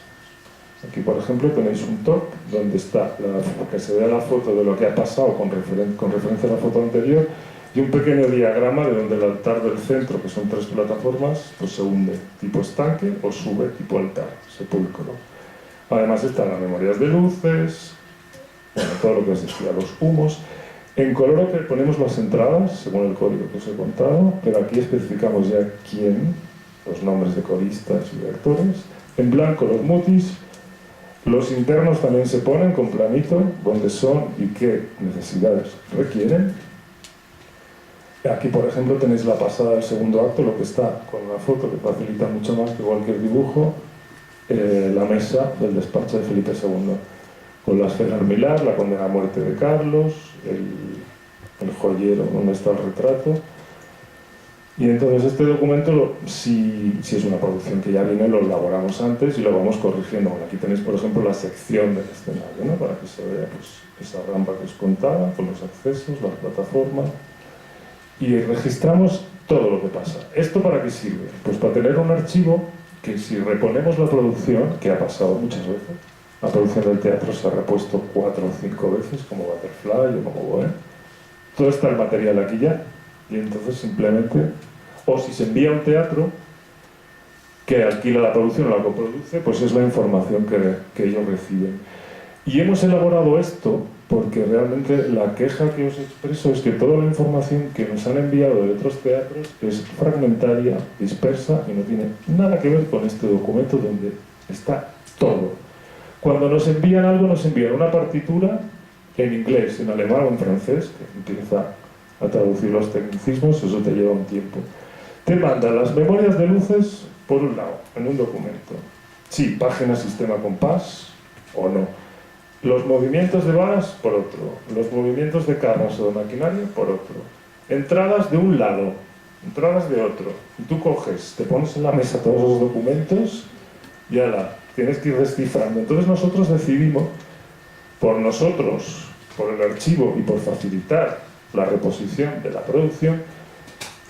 Aquí, por ejemplo, tenéis un top donde está que se vea la foto de lo que ha pasado con referencia a la foto anterior y un pequeño diagrama de donde el altar del centro, que son 3 plataformas, pues se hunde, tipo estanque, o sube, tipo altar, sepulcro. Además están las memorias de luces, bueno, todo lo que os decía, los humos. En color que ponemos las entradas, según el código que os he contado, pero aquí especificamos ya quién, los nombres de coristas y de actores. En blanco los mutis, los internos también se ponen con planito, dónde son y qué necesidades requieren. Aquí, por ejemplo, tenéis la pasada del segundo acto, lo que está con una foto que facilita mucho más que cualquier dibujo, la mesa del despacho de Felipe II, con la esfera armilar, la condena a muerte de Carlos, el joyero donde está el retrato. Y entonces este documento, si es una producción que ya viene, lo elaboramos antes y lo vamos corrigiendo. Bueno, aquí tenéis, por ejemplo, la sección del escenario, ¿no? Para que se vea pues, esa rampa que os contaba, con los accesos, la plataforma. Y registramos todo lo que pasa. ¿Esto para qué sirve? Pues para tener un archivo que si reponemos la producción, que ha pasado muchas veces, la producción del teatro se ha repuesto 4 o 5 veces, como Butterfly o como Bohème, todo está el material aquí ya, y entonces simplemente, o si se envía a un teatro que alquila la producción o la coproduce, pues es la información que ellos reciben. Y hemos elaborado esto porque realmente la queja que os expreso es que toda la información que nos han enviado de otros teatros es fragmentaria, dispersa y no tiene nada que ver con este documento donde está todo. Cuando nos envían algo, nos envían una partitura en inglés, en alemán o en francés, que empieza a traducir los tecnicismos, eso te lleva un tiempo. Te manda las memorias de luces por un lado, en un documento. Sí, página sistema compás o no. Los movimientos de varas por otro. Los movimientos de cargas o de maquinaria por otro. Entradas de un lado, entradas de otro. Y tú coges, te pones en la mesa todos los documentos y ala, tienes que ir descifrando. Entonces nosotros decidimos, por nosotros, por el archivo y por facilitar la reposición de la producción,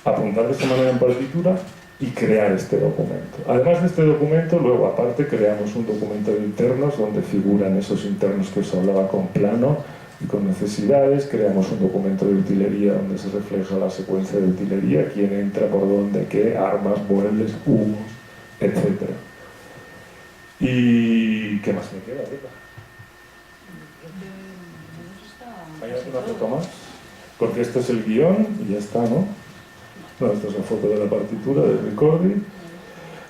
apuntar de esta manera en partitura y crear este documento. Además de este documento, luego aparte creamos un documento de internos donde figuran esos internos que os hablaba con plano y con necesidades. Creamos un documento de utilería donde se refleja la secuencia de utilería, quién entra, por dónde, qué, armas, muebles, humos, etc. ¿Y qué más me queda, Rita? ¿Hay alguna foto más? Porque este es el guión y ya está, ¿no? No, esta es la foto de la partitura, del recording.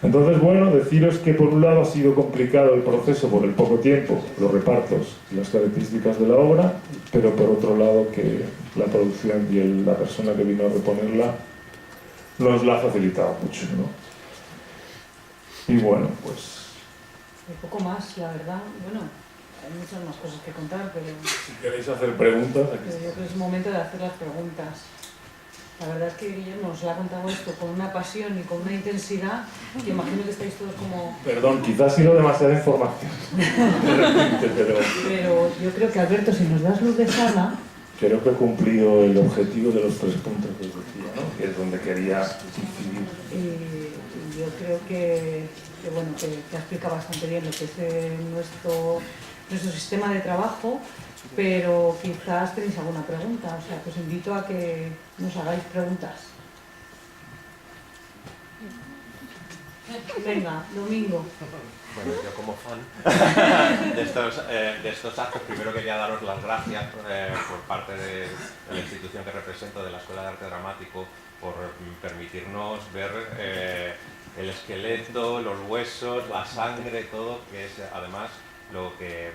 Entonces, bueno, deciros que por un lado ha sido complicado el proceso por el poco tiempo, los repartos y las características de la obra, pero por otro lado que la producción y la persona que vino a reponerla nos la ha facilitado mucho, ¿no? Y bueno, pues... Un poco más, la verdad. Bueno, hay muchas más cosas que contar, pero... Si queréis hacer preguntas, aquí Pero yo creo que es momento de hacer las preguntas. La verdad es que Guillermo nos lo ha contado esto con una pasión y con una intensidad que imagino que estáis todos como... Perdón, quizás ha sido demasiada información. Pero yo creo que, Alberto, si nos das luz de sala... Creo que he cumplido el objetivo de los 3 puntos que os decía, ¿no? Que es donde quería incidir. Y yo creo que bueno, que ha explicado bastante bien lo que es nuestro sistema de trabajo, pero quizás tenéis alguna pregunta, o sea, que os invito a que nos hagáis preguntas. Venga, Domingo. Bueno, yo como fan de estos actos, primero quería daros las gracias por parte de la institución que represento, de la Escuela de Arte Dramático, por permitirnos ver el esqueleto, los huesos, la sangre, todo, que es además lo que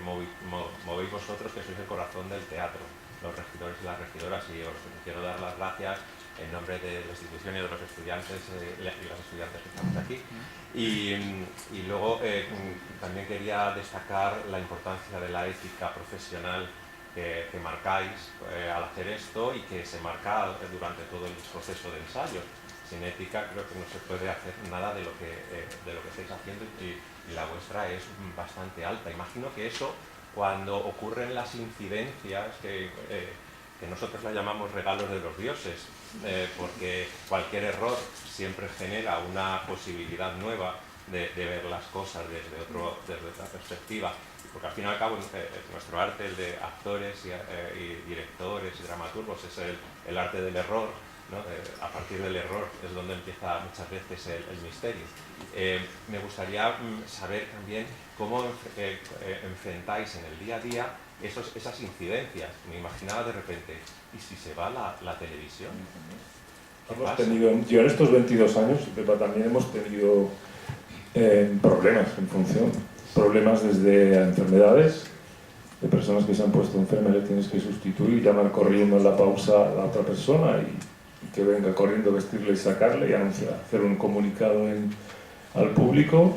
movéis vosotros, que sois el corazón del teatro, los regidores y las regidoras, y os quiero dar las gracias en nombre de la institución y de los estudiantes y las estudiantes que estamos aquí. Y luego también quería destacar la importancia de la ética profesional que marcáis al hacer esto y que se marca durante todo el proceso de ensayo. Sin ética creo que no se puede hacer nada de lo que estáis haciendo y la vuestra es bastante alta. Imagino que eso, cuando ocurren las incidencias, que nosotros la llamamos regalos de los dioses, porque cualquier error siempre genera una posibilidad nueva de ver las cosas desde otra perspectiva, porque al fin y al cabo nuestro arte, el de actores y directores y dramaturgos, es el arte del error, ¿no? A partir del error es donde empieza muchas veces el misterio. Me gustaría saber también cómo enfrentáis en el día a día esas incidencias. Me imaginaba de repente, ¿y si se va la televisión? Yo en estos 22 años, Pepa, también hemos tenido problemas en función. Problemas desde enfermedades, de personas que se han puesto enfermas, le tienes que sustituir, llamar corriendo en la pausa a la otra persona y que venga corriendo, vestirle y sacarle y anunciar, hacer un comunicado al público.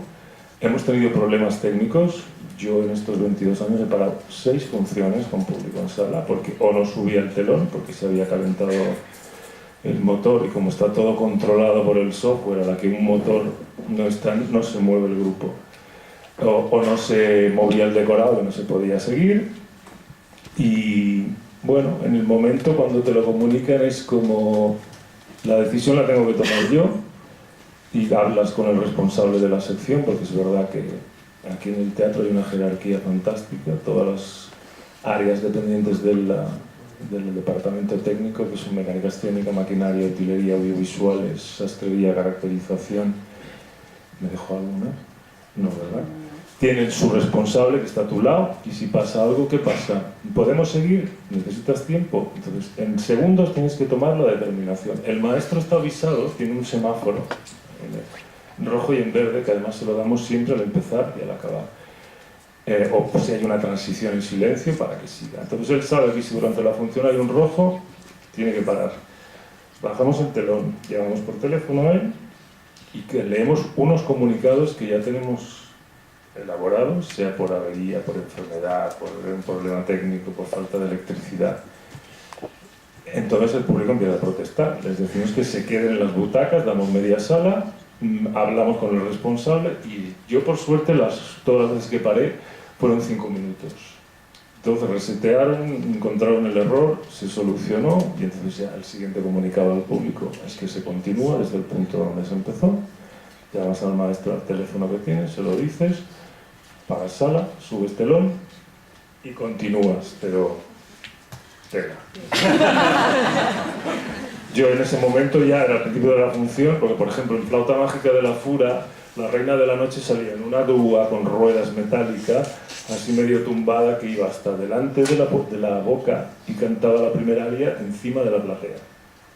Hemos tenido problemas técnicos. Yo en estos 22 años he parado 6 funciones con público en sala, porque o no subía el telón, porque se había calentado el motor, y como está todo controlado por el software, a la que un motor no se mueve el grupo, o no se movía el decorado, no se podía seguir. Y bueno, en el momento cuando te lo comunican es como la decisión la tengo que tomar yo, y hablas con el responsable de la sección, porque es verdad que aquí en el teatro hay una jerarquía fantástica, todas las áreas dependientes del departamento técnico, que son mecánica escénica, maquinaria, utilería, audiovisuales, sastrería, caracterización. ¿Me dejo alguna? No, ¿verdad? Tienen su responsable que está a tu lado, y si pasa algo, ¿qué pasa? ¿Podemos seguir? ¿Necesitas tiempo? Entonces, en segundos tienes que tomar la determinación. El maestro está avisado, tiene un semáforo en rojo y en verde, que además se lo damos siempre al empezar y al acabar. O si hay una transición en silencio, para que siga. Entonces él sabe que si durante la función hay un rojo, tiene que parar. Bajamos el telón, llamamos por teléfono a él y que leemos unos comunicados que ya tenemos elaborados, sea por avería, por enfermedad, por un problema técnico, por falta de electricidad. Entonces el público empieza a protestar. Les decimos que se queden en las butacas, damos media sala, hablamos con el responsable y yo por suerte todas las veces que paré fueron 5 minutos. Entonces resetearon, encontraron el error, se solucionó y entonces ya el siguiente comunicado al público es que se continúa desde el punto donde se empezó. Llamas al maestro al teléfono que tienes, se lo dices, pagas sala, subes telón y continúas, pero tela. Yo en ese momento ya era al principio de la función, porque por ejemplo en Flauta Mágica de la Fura, la Reina de la Noche salía en una dúa con ruedas metálicas, así medio tumbada, que iba hasta delante de la boca y cantaba la primera aria encima de la platea.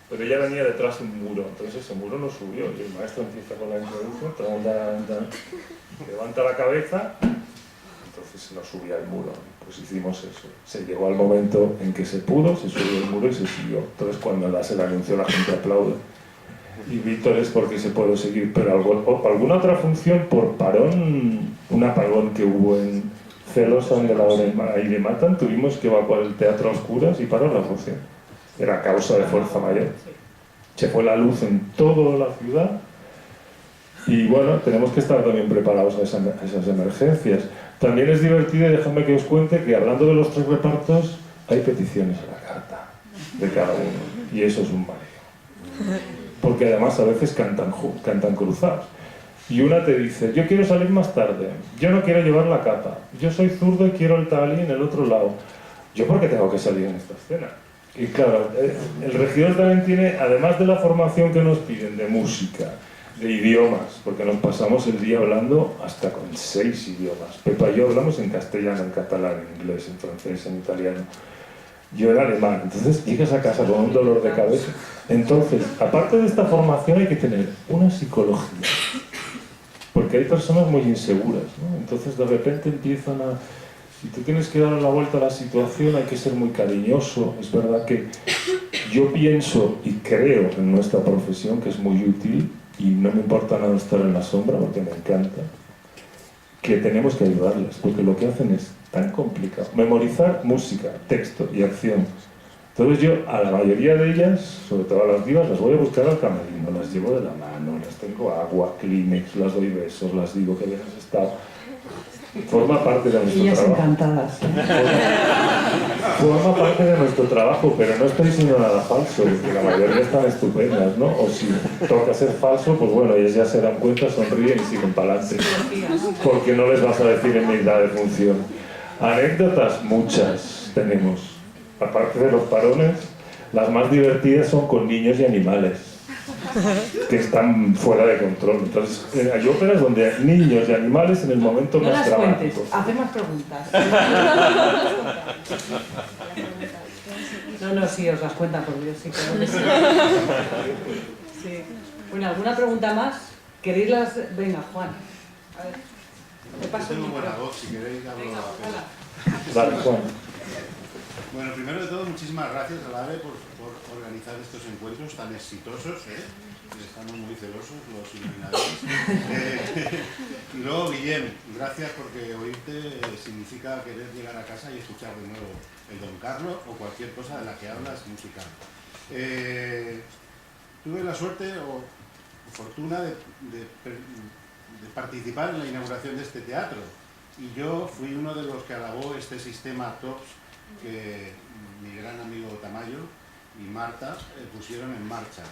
Pero ella venía detrás de un muro, entonces ese muro no subió y el maestro empieza con la introducción, levanta la cabeza, entonces no subía el muro. Pues hicimos eso. Se llegó al momento en que se pudo, se subió el muro y se siguió. Entonces cuando das el anuncio la gente aplaude. Y Víctor es porque se puede seguir, pero alguna otra función por parón, un apagón que hubo en Celosan de la hora y de Matan, tuvimos que evacuar el teatro a oscuras y paró la función. Era causa de fuerza mayor. Se fue la luz en toda la ciudad y bueno, tenemos que estar también preparados a esas emergencias. También es divertido y déjame que os cuente que hablando de los 3 repartos hay peticiones a la carta de cada uno y eso es un mareo. Porque además a veces cantan cruzados. Y una te dice, yo quiero salir más tarde, yo no quiero llevar la capa, yo soy zurdo y quiero el tabalí en el otro lado. ¿Yo por qué tengo que salir en esta escena? Y claro, el regidor también tiene, además de la formación que nos piden de música, de idiomas, porque nos pasamos el día hablando hasta con 6 idiomas. Pepa y yo hablamos en castellano, en catalán, en inglés, en francés, en italiano. Yo en alemán. Entonces llegas a casa con un dolor de cabeza. Entonces, aparte de esta formación hay que tener una psicología. Porque hay personas muy inseguras, ¿no? Entonces de repente empiezan a... Si tú tienes que dar la vuelta a la situación hay que ser muy cariñoso. Es verdad que yo pienso y creo en nuestra profesión que es muy útil y no me importa nada estar en la sombra porque me encanta, que tenemos que ayudarles porque lo que hacen es tan complicado. Memorizar música, texto y acción. Entonces yo a la mayoría de ellas, sobre todo a las divas, las voy a buscar al camerino, las llevo de la mano, les tengo agua, Kleenex, las doy besos, las digo que bien has estado. Forma parte de nuestro Ellas trabajo. encantadas. Forma parte de nuestro trabajo, pero no estoy diciendo nada falso, porque la mayoría están estupendas, ¿no? O si toca ser falso, pues bueno, ellas ya se dan cuenta, sonríen y siguen para adelante. Porque no les vas a decir en mitad de función. Anécdotas, muchas tenemos. Aparte de los parones, las más divertidas son con niños y animales, que están fuera de control. Entonces, hay óperas donde hay niños y animales en el momento no más las dramático. cuentes, haz más preguntas. No, sí, os las cuentan por Dios, sí, claro que sí. Sí. Bueno, ¿alguna pregunta más? ¿Queréis las...? Venga, Juan. A ver, te paso el tengo micro. buena voz, si queréis hablo Venga, a hola. Dale, Juan. Bueno, primero de todo, muchísimas gracias a la AVE por organizar estos encuentros tan exitosos, ¿eh? Estamos muy celosos los iluminadores. Y luego, Guillem, gracias porque oírte significa querer llegar a casa y escuchar de nuevo el Don Carlo o cualquier cosa de la que hablas musical. Tuve la suerte o fortuna de participar en la inauguración de este teatro y yo fui uno de los que alabó este sistema TOPS que mi gran amigo Tamayo y Marta pusieron en marcha.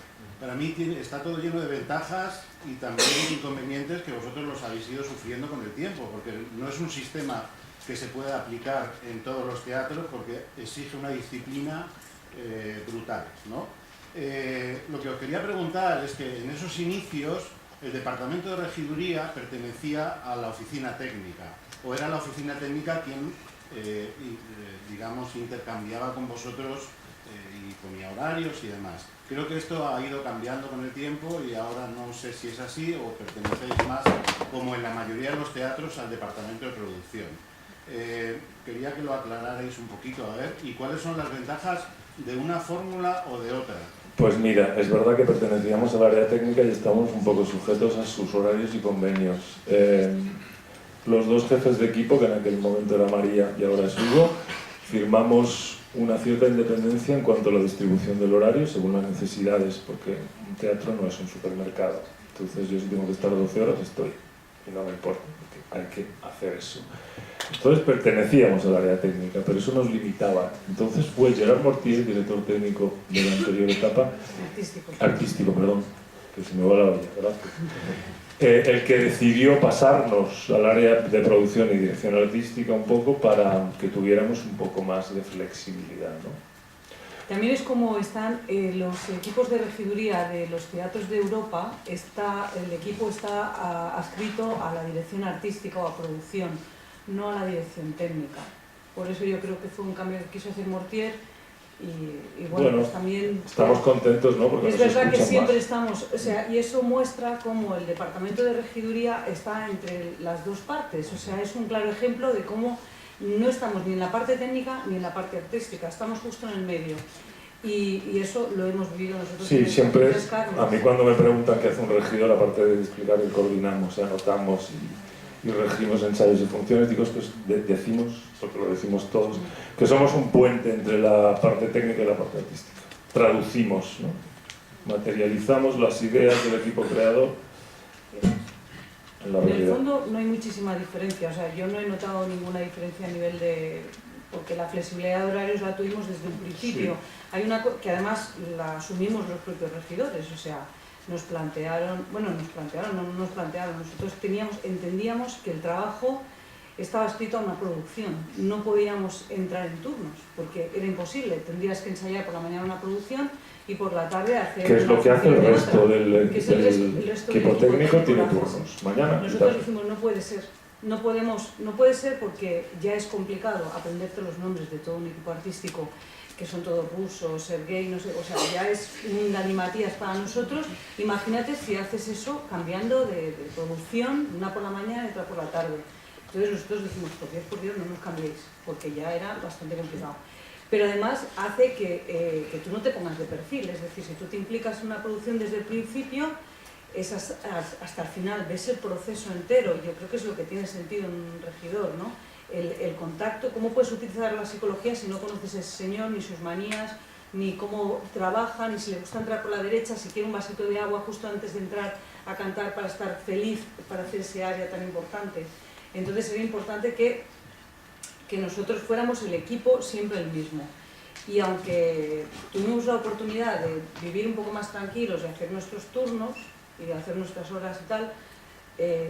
Para mí está todo lleno de ventajas y también inconvenientes que vosotros los habéis ido sufriendo con el tiempo, porque no es un sistema que se pueda aplicar en todos los teatros porque exige una disciplina brutal, ¿no? Lo que os quería preguntar es que en esos inicios el departamento de regiduría pertenecía a la oficina técnica, o era la oficina técnica quien digamos, intercambiaba con vosotros y ponía horarios y demás. Creo que esto ha ido cambiando con el tiempo y ahora no sé si es así o pertenecéis más, como en la mayoría de los teatros, al departamento de producción. Quería que lo aclararais un poquito, a ver, y cuáles son las ventajas de una fórmula o de otra? Pues mira, es verdad que pertenecíamos al área técnica y estamos un poco sujetos a sus horarios y convenios. Los dos jefes de equipo, que en aquel momento era María y ahora es Hugo, firmamos una cierta independencia en cuanto a la distribución del horario según las necesidades, porque un teatro no es un supermercado. Entonces yo si tengo que estar 12 horas estoy, y no me importa, porque hay que hacer eso. Entonces pertenecíamos al área técnica, pero eso nos limitaba. Entonces fue Gerard Mortier, director técnico de la anterior etapa, artístico, perdón, que se me va la olla, ¿verdad? El que decidió pasarnos al área de producción y dirección artística un poco para que tuviéramos un poco más de flexibilidad, ¿no? También es como están los equipos de regiduría de los teatros de Europa, el equipo está adscrito a la dirección artística o a producción, no a la dirección técnica. Por eso yo creo que fue un cambio que quiso hacer Mortier y bueno, pues también... Estamos contentos, ¿no? Porque es verdad que siempre más. Estamos, o sea, y eso muestra cómo el departamento de regiduría está entre las dos partes, o sea, es un claro ejemplo de cómo no estamos ni en la parte técnica ni en la parte artística, estamos justo en el medio. Y eso lo hemos vivido nosotros. Sí, siempre, a mí cuando me preguntan qué hace un regidor, aparte de explicar que coordinamos, anotamos y regimos ensayos y funciones, digo, pues decimos, porque lo decimos todos, que somos un puente entre la parte técnica y la parte artística. Traducimos, ¿no? Materializamos las ideas del equipo creador en la realidad. En el fondo no hay muchísima diferencia, o sea, yo no he notado ninguna diferencia a nivel de... porque la flexibilidad de horarios la tuvimos desde un principio. Sí. Hay una que además la asumimos los propios regidores, o sea, nos plantearon, nosotros entendíamos que el trabajo estaba escrito a una producción, no podíamos entrar en turnos, porque era imposible, tendrías que ensayar por la mañana una producción y por la tarde hacer... ¿Qué es lo que hace el resto del equipo técnico? Tiene turnos, mañana. Nosotros dijimos, no puede ser. No puede ser porque ya es complicado aprenderte los nombres de todo un equipo artístico, que son todos rusos, Sergei, no sé, o sea, ya es un galimatías para nosotros. Imagínate si haces eso cambiando de producción, una por la mañana y otra por la tarde. Entonces nosotros dijimos, por Dios, no nos cambiéis, porque ya era bastante complicado. Pero además hace que tú no te pongas de perfil, es decir, si tú te implicas en una producción desde el principio, es hasta el final, ves el proceso entero. Yo creo que es lo que tiene sentido en un regidor, ¿no? El contacto, cómo puedes utilizar la psicología si no conoces a ese señor, ni sus manías, ni cómo trabaja, ni si le gusta entrar por la derecha, si quiere un vasito de agua justo antes de entrar a cantar para estar feliz, para hacer ese área tan importante. Entonces era importante que nosotros fuéramos el equipo siempre el mismo. Y aunque tuvimos la oportunidad de vivir un poco más tranquilos, de hacer nuestros turnos, y de hacer nuestras horas y tal,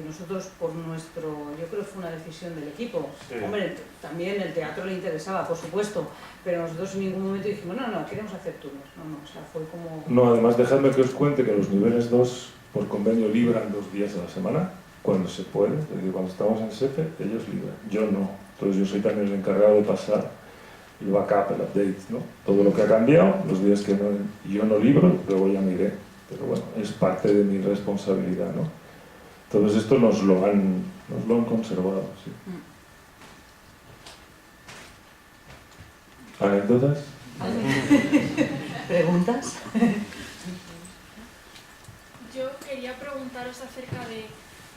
nosotros yo creo que fue una decisión del equipo. Sí. Hombre, también el teatro le interesaba, por supuesto, pero nosotros en ningún momento dijimos, no, queremos hacer turnos, o sea, fue como... No, además dejadme que os cuente que los niveles 2 por convenio libran 2 días a la semana, cuando se puede, es decir, cuando estamos en SEPE, ellos libran, yo no, entonces yo soy también el encargado de pasar el backup, el update, ¿no? Todo lo que ha cambiado, los días que yo no libro, luego ya miré. Pero bueno, es parte de mi responsabilidad, ¿no? Entonces esto nos lo han conservado, sí. ¿Anécdotas? ¿Preguntas? Yo quería preguntaros acerca de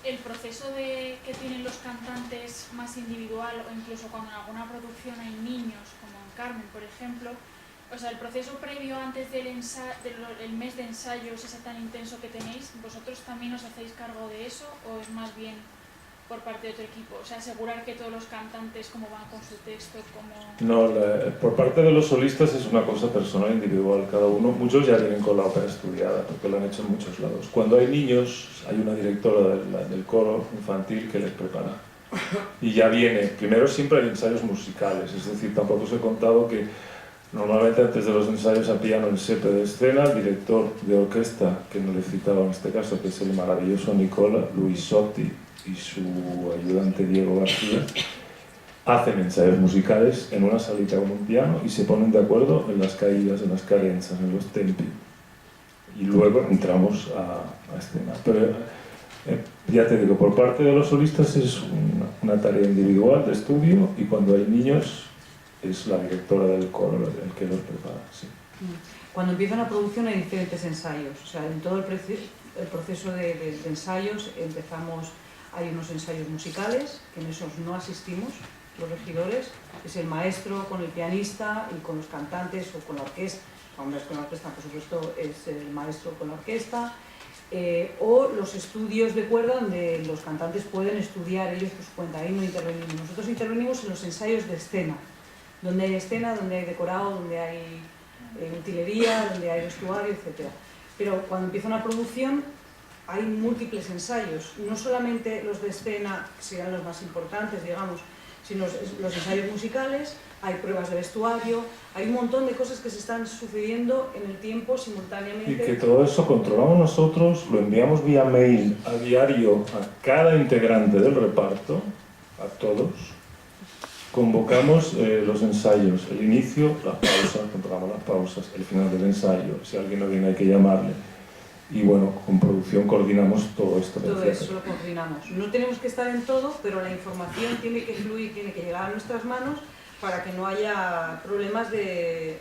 el proceso que tienen los cantantes más individual, o incluso cuando en alguna producción hay niños, como en Carmen, por ejemplo. O sea, el proceso previo antes del mes de ensayos, ese tan intenso que tenéis, ¿vosotros también os hacéis cargo de eso o es más bien por parte de otro equipo? O sea, asegurar que todos los cantantes cómo van con su texto, cómo... No, por parte de los solistas es una cosa personal, individual, cada uno. Muchos ya vienen con la ópera estudiada, porque lo han hecho en muchos lados. Cuando hay niños, hay una directora del coro infantil que les prepara. Y ya viene, primero siempre hay ensayos musicales, es decir, tampoco os he contado que normalmente antes de los ensayos a piano en SEPE de escena, el director de orquesta, que no le he citado en este caso, que es el maravilloso Nicola Luisotti, y su ayudante Diego García, hacen ensayos musicales en una salita con un piano y se ponen de acuerdo en las caídas, en las carencias, en los tempi. Y luego entramos a escena. Pero ya te digo, por parte de los solistas es una tarea individual de estudio y cuando hay niños es la directora del coro el que los prepara. Sí. Cuando empieza una producción hay diferentes ensayos, o sea, en todo el proceso de ensayos hay unos ensayos musicales, que en esos no asistimos los regidores, es el maestro con el pianista y con los cantantes o con la orquesta, cuando es con la orquesta por supuesto es el maestro con la orquesta, o los estudios de cuerda donde los cantantes pueden estudiar ellos por su cuenta, ahí no intervenimos. Nosotros intervenimos en los ensayos de escena, donde hay escena, donde hay decorado, donde hay utilería, donde hay vestuario, etc. Pero cuando empieza una producción hay múltiples ensayos, no solamente los de escena, que serían los más importantes, digamos, sino los ensayos musicales, hay pruebas de vestuario, hay un montón de cosas que se están sucediendo en el tiempo simultáneamente. Y que todo eso controlamos nosotros, lo enviamos vía mail a diario a cada integrante del reparto, a todos. Convocamos los ensayos, el inicio, la pausa, controlamos las pausas, el final del ensayo, si alguien no viene hay que llamarle. Y bueno, con producción coordinamos todo esto. Todo eso lo coordinamos. No tenemos que estar en todo, pero la información tiene que fluir, tiene que llegar a nuestras manos para que no haya problemas de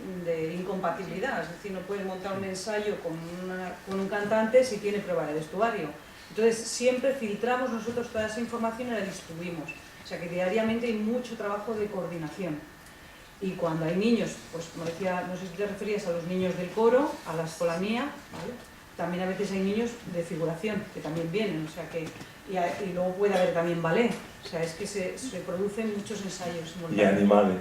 incompatibilidad. Es decir, no puedes montar un ensayo con un cantante si tiene prueba de vestuario. Entonces siempre filtramos nosotros toda esa información y la distribuimos. O sea que diariamente hay mucho trabajo de coordinación. Y cuando hay niños, pues como decía, no sé si te referías a los niños del coro, a la escolanía, ¿vale? También a veces hay niños de figuración que también vienen, o sea que, y luego puede haber también ballet, o sea, es que se producen muchos ensayos simultáneos. Y animales.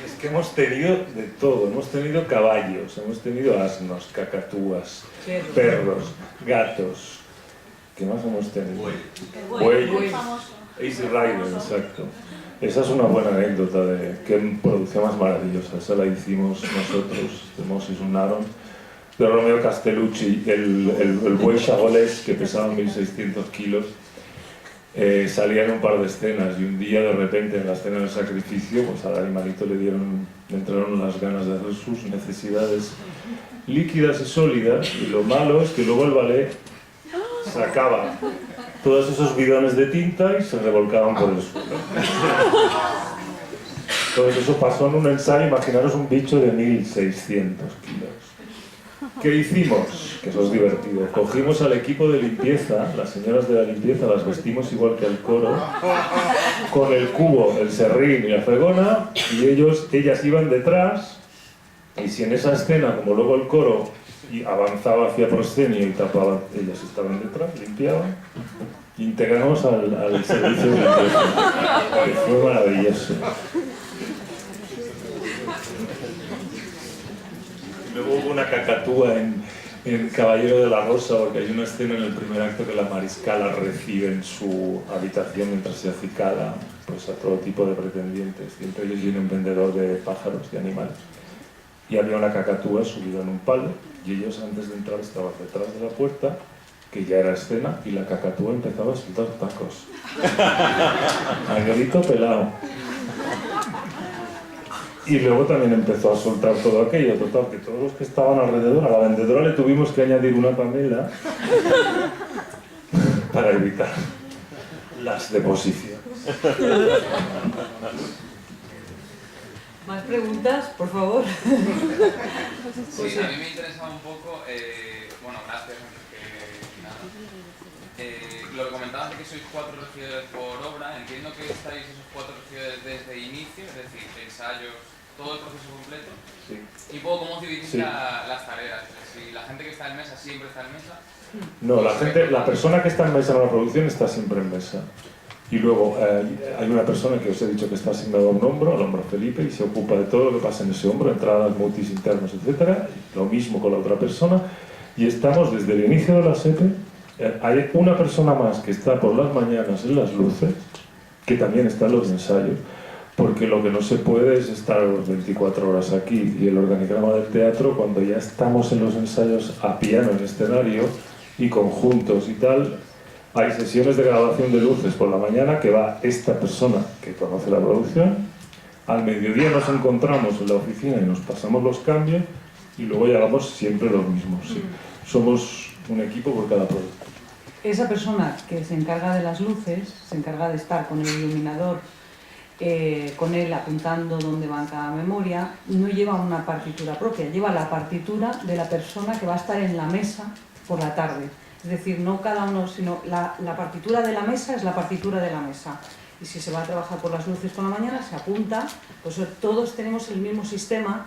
Es que hemos tenido de todo, hemos tenido caballos, hemos tenido asnos, cacatúas, perros, gatos. ¿Qué más hemos tenido? Muy famoso. Easy Rider, exacto. Esa es una buena anécdota de qué producción más maravillosa. Esa la hicimos nosotros, de Moses Unaron, de Romeo Castellucci, el buey charolés que pesaba 1600 kilos. Salía en un par de escenas y un día de repente en la escena del sacrificio pues al animalito le entraron las ganas de hacer sus necesidades líquidas y sólidas, y lo malo es que luego el ballet sacaba todos esos bidones de tinta y se revolcaban por el suelo. Entonces eso pasó en un ensayo, imaginaros un bicho de 1600 kilos. ¿Qué hicimos? Que eso es divertido. Cogimos al equipo de limpieza, las señoras de la limpieza las vestimos igual que al coro, con el cubo, el serrín y la fregona, y ellas iban detrás, y si en esa escena, como luego el coro y avanzaba hacia proscenio y tapaban, ellas estaban detrás, limpiaban, integramos al servicio de limpieza, que fue maravilloso. Luego hubo una cacatúa en Caballero de la Rosa, porque hay una escena en el primer acto que la mariscala recibe en su habitación mientras se acicala pues, a todo tipo de pretendientes, y entre ellos viene un vendedor de pájaros y animales. Y había una cacatúa subida en un palo, y ellos antes de entrar estaban detrás de la puerta, que ya era escena, y la cacatúa empezaba a soltar tacos. A grito pelado. Y luego también empezó a soltar todo aquello, total, que todos los que estaban alrededor, a la vendedora le tuvimos que añadir una pamela para evitar las deposiciones. ¿Más preguntas, por favor? Sí, a mí me interesaba un poco, bueno, gracias, lo que comentabas de que sois 4 regidores por obra, entiendo que estáis esos 4 regidores desde inicio, es decir, ensayos, todo el proceso completo, Sí. y un poco cómo dividís Sí. las tareas, si la gente que está en mesa siempre está en mesa. No, la persona que está en mesa en la producción está siempre en mesa. Y luego hay una persona que os he dicho que está asignada a un hombro, al hombro Felipe, y se ocupa de todo lo que pasa en ese hombro, entradas, mutis internos, etc. Lo mismo con la otra persona. Y estamos desde el inicio de la SEPE. Hay una persona más que está por las mañanas en las luces, que también está en los ensayos, porque lo que no se puede es estar 24 horas aquí, y el organigrama del teatro, cuando ya estamos en los ensayos a piano en escenario y conjuntos y tal, hay sesiones de grabación de luces por la mañana que va esta persona que conoce la producción, al mediodía nos encontramos en la oficina y nos pasamos los cambios, y luego llegamos siempre los mismos. Sí. Somos un equipo por cada producto. Esa persona que se encarga de las luces, se encarga de estar con el iluminador con él apuntando dónde va en cada memoria, no lleva una partitura propia, lleva la partitura de la persona que va a estar en la mesa por la tarde. Es decir, no cada uno, sino la partitura de la mesa es la partitura de la mesa. Y si se va a trabajar por las luces por la mañana, se apunta, pues todos tenemos el mismo sistema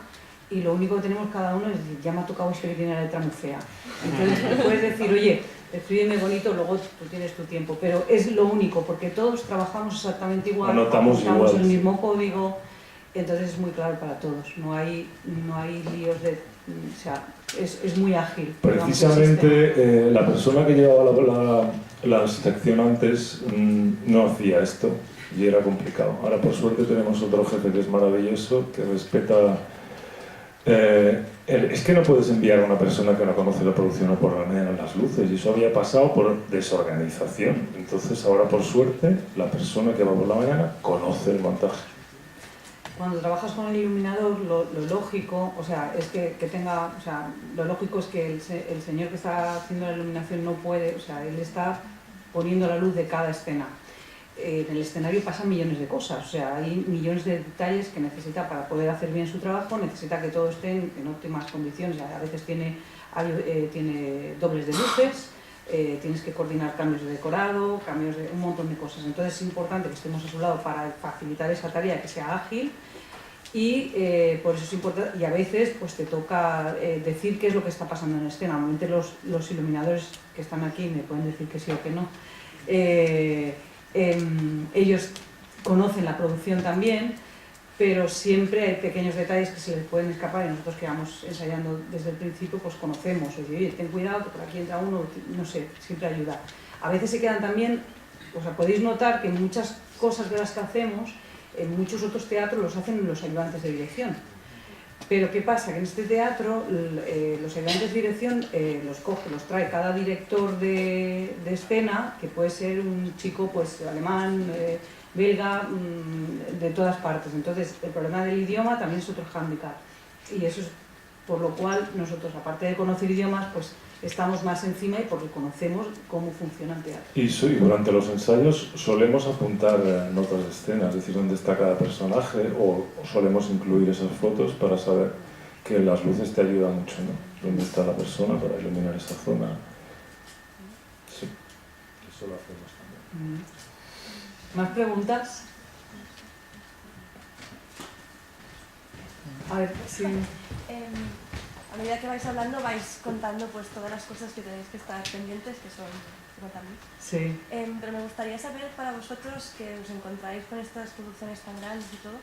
y lo único que tenemos cada uno es decir, ya me ha tocado este que tiene la letra muy fea. Entonces puedes decir, oye, escríbeme bonito, luego tú tienes tu tiempo, pero es lo único, porque todos trabajamos exactamente igual, anotamos usamos igual, el mismo código, entonces es muy claro para todos, no hay líos de... O sea, es muy ágil. Precisamente la persona que llevaba la sección antes no hacía esto y era complicado. Ahora por suerte tenemos otro jefe que es maravilloso, que respeta... es que no puedes enviar a una persona que no conoce la producción o por la mañana las luces, y eso había pasado por desorganización. Entonces ahora por suerte la persona que va por la mañana conoce el montaje. Cuando trabajas con el iluminador, lo lógico, o sea, es que tenga, o sea, lo lógico es que el señor que está haciendo la iluminación no puede, o sea, él está poniendo la luz de cada escena. En el escenario pasan millones de cosas, o sea, hay millones de detalles que necesita para poder hacer bien su trabajo, necesita que todo esté en óptimas condiciones, a veces tiene dobles de luces, tienes que coordinar cambios de decorado, cambios de un montón de cosas, entonces es importante que estemos a su lado para facilitar esa tarea, que sea ágil, y por eso es importante, y a veces pues te toca decir qué es lo que está pasando en escena. Normalmente los iluminadores que están aquí me pueden decir que sí o que no. Ellos conocen la producción también, pero siempre hay pequeños detalles que se les pueden escapar y nosotros que vamos ensayando desde el principio pues conocemos, oye, ten cuidado que por aquí entra uno, no sé, siempre ayuda. A veces se quedan también, o sea, podéis notar que muchas cosas de las que hacemos, en muchos otros teatros los hacen los ayudantes de dirección. Pero ¿qué pasa? Que en este teatro los ayudantes de dirección los coge, los trae cada director de escena, que puede ser un chico pues alemán, belga, de todas partes. Entonces el problema del idioma también es otro hándicap. Y eso es por lo cual nosotros, aparte de conocer idiomas, pues estamos más encima y porque conocemos cómo funciona el teatro. Y durante los ensayos solemos apuntar notas de escena, es decir, dónde está cada personaje, o solemos incluir esas fotos para saber que las luces te ayudan mucho, ¿no? Dónde está la persona para iluminar esa zona. Sí, eso lo hacemos también. ¿Más preguntas? A ver, sí. A medida que vais hablando vais contando pues todas las cosas que tenéis que estar pendientes, que son 50.000. Sí. Pero me gustaría saber para vosotros, que os encontráis con estas producciones tan grandes y todo,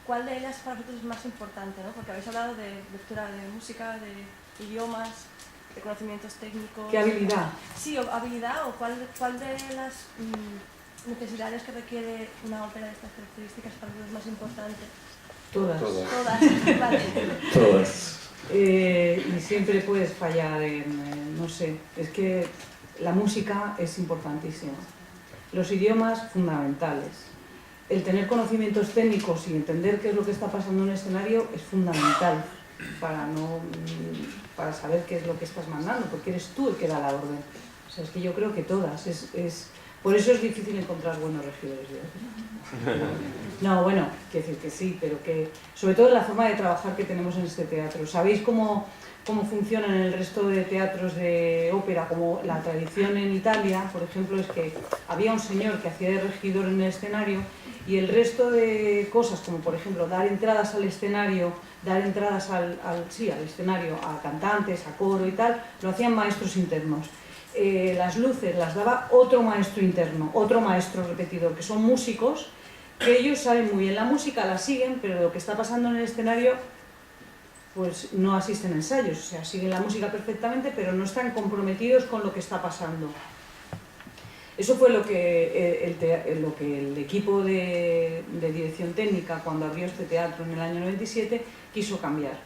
¿cuál de ellas para vosotros es más importante, ¿no? Porque habéis hablado de lectura de música, de idiomas, de conocimientos técnicos... ¿Qué habilidad? Sí, o habilidad, o cuál de las necesidades que requiere una ópera de estas características para vosotros es más importante. Todas. Todas, vale. Todas. Y siempre puedes fallar no sé, es que la música es importantísima. Los idiomas, fundamentales. El tener conocimientos técnicos y entender qué es lo que está pasando en el escenario es fundamental para saber qué es lo que estás mandando, porque eres tú el que da la orden. O sea, es que yo creo que todas. Por eso es difícil encontrar buenos regidores. No, bueno, quiero decir que sí, pero que sobre todo la forma de trabajar que tenemos en este teatro. ¿Sabéis cómo funciona en el resto de teatros de ópera? Como la tradición en Italia, por ejemplo, es que había un señor que hacía de regidor en el escenario y el resto de cosas, como por ejemplo dar entradas al escenario, dar entradas al escenario a cantantes, a coro y tal, lo hacían maestros internos. Las luces las daba otro maestro interno, otro maestro repetidor, que son músicos, que ellos saben muy bien la música, la siguen, pero lo que está pasando en el escenario, pues no asisten a ensayos, o sea, siguen la música perfectamente, pero no están comprometidos con lo que está pasando. Eso fue lo que el equipo de dirección técnica, cuando abrió este teatro en el año 97, quiso cambiar.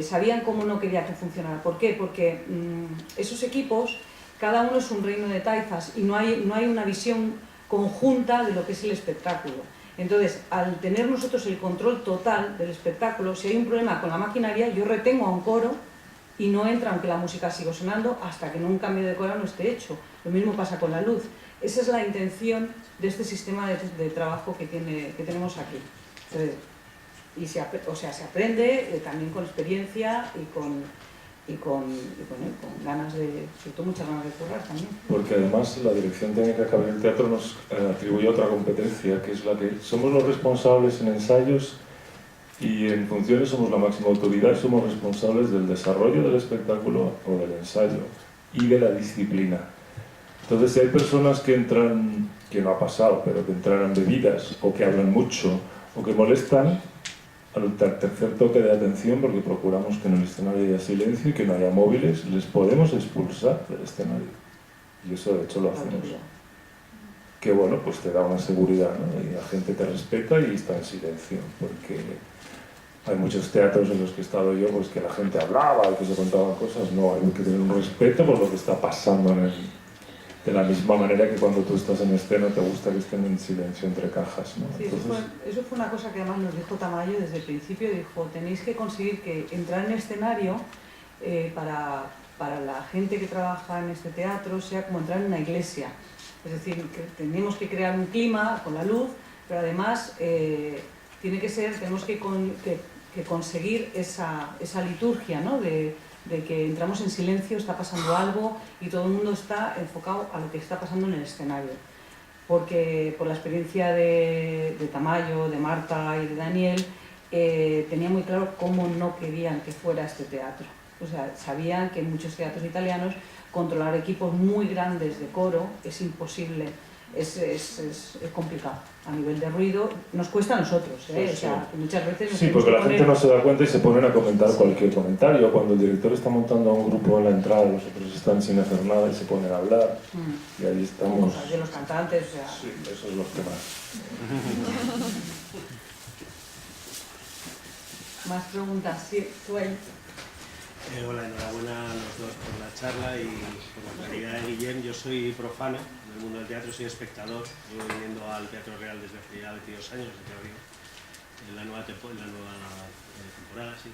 Sabían cómo no quería que funcionara. ¿Por qué? Porque esos equipos, cada uno es un reino de taifas y no hay una visión conjunta de lo que es el espectáculo. Entonces, al tener nosotros el control total del espectáculo, si hay un problema con la maquinaria, yo retengo a un coro y no entra aunque la música siga sonando hasta que un cambio de coro no esté hecho. Lo mismo pasa con la luz. Esa es la intención de este sistema de trabajo que tenemos aquí. Y se aprende también con experiencia y con ganas sobre todo muchas ganas de currar también. Porque además la dirección técnica que abre el teatro nos atribuye otra competencia, que es la que somos los responsables en ensayos y en funciones somos la máxima autoridad, somos responsables del desarrollo del espectáculo o del ensayo y de la disciplina. Entonces, si hay personas que entran, que no ha pasado, pero que entran bebidas o que hablan mucho o que molestan, al tercer toque de atención, porque procuramos que en el escenario haya silencio y que no haya móviles, les podemos expulsar del escenario. Y eso de hecho lo hacemos. Que bueno, pues te da una seguridad, ¿no? Y la gente te respeta y está en silencio, porque hay muchos teatros en los que he estado yo, pues que la gente hablaba y que se contaban cosas. No, hay que tener un respeto por lo que está pasando de la misma manera que cuando tú estás en escena te gusta que estén en silencio entre cajas, ¿no? Sí, eso fue una cosa que además nos dijo Tamayo desde el principio. Dijo, tenéis que conseguir que entrar en escenario para la gente que trabaja en este teatro sea como entrar en una iglesia. Es decir, que tenemos que crear un clima con la luz, pero además tenemos que conseguir esa liturgia, ¿no? de que entramos en silencio, está pasando algo y todo el mundo está enfocado a lo que está pasando en el escenario. Porque por la experiencia de Tamayo, de Marta y de Daniel, tenía muy claro cómo no querían que fuera este teatro. O sea, sabían que en muchos teatros italianos controlar equipos muy grandes de coro es imposible, es complicado. A nivel de ruido nos cuesta a nosotros, ¿eh? Sí, o sea, muchas veces sí, porque la gente no se da cuenta y se ponen a comentar cualquier comentario. Cuando el director está montando a un grupo en la entrada, los otros están sin hacer nada y se ponen a hablar. Y ahí estamos. Cosas de los cantantes, o sea. Sí, eso es lo que más. Más preguntas, sí, tú ahí. Hola, enhorabuena a los dos por la charla y por la claridad de Guillem. Yo soy profano en el mundo del teatro, soy espectador. Llevo viniendo al Teatro Real desde hace ya 22 años, en la nueva temporada, sí.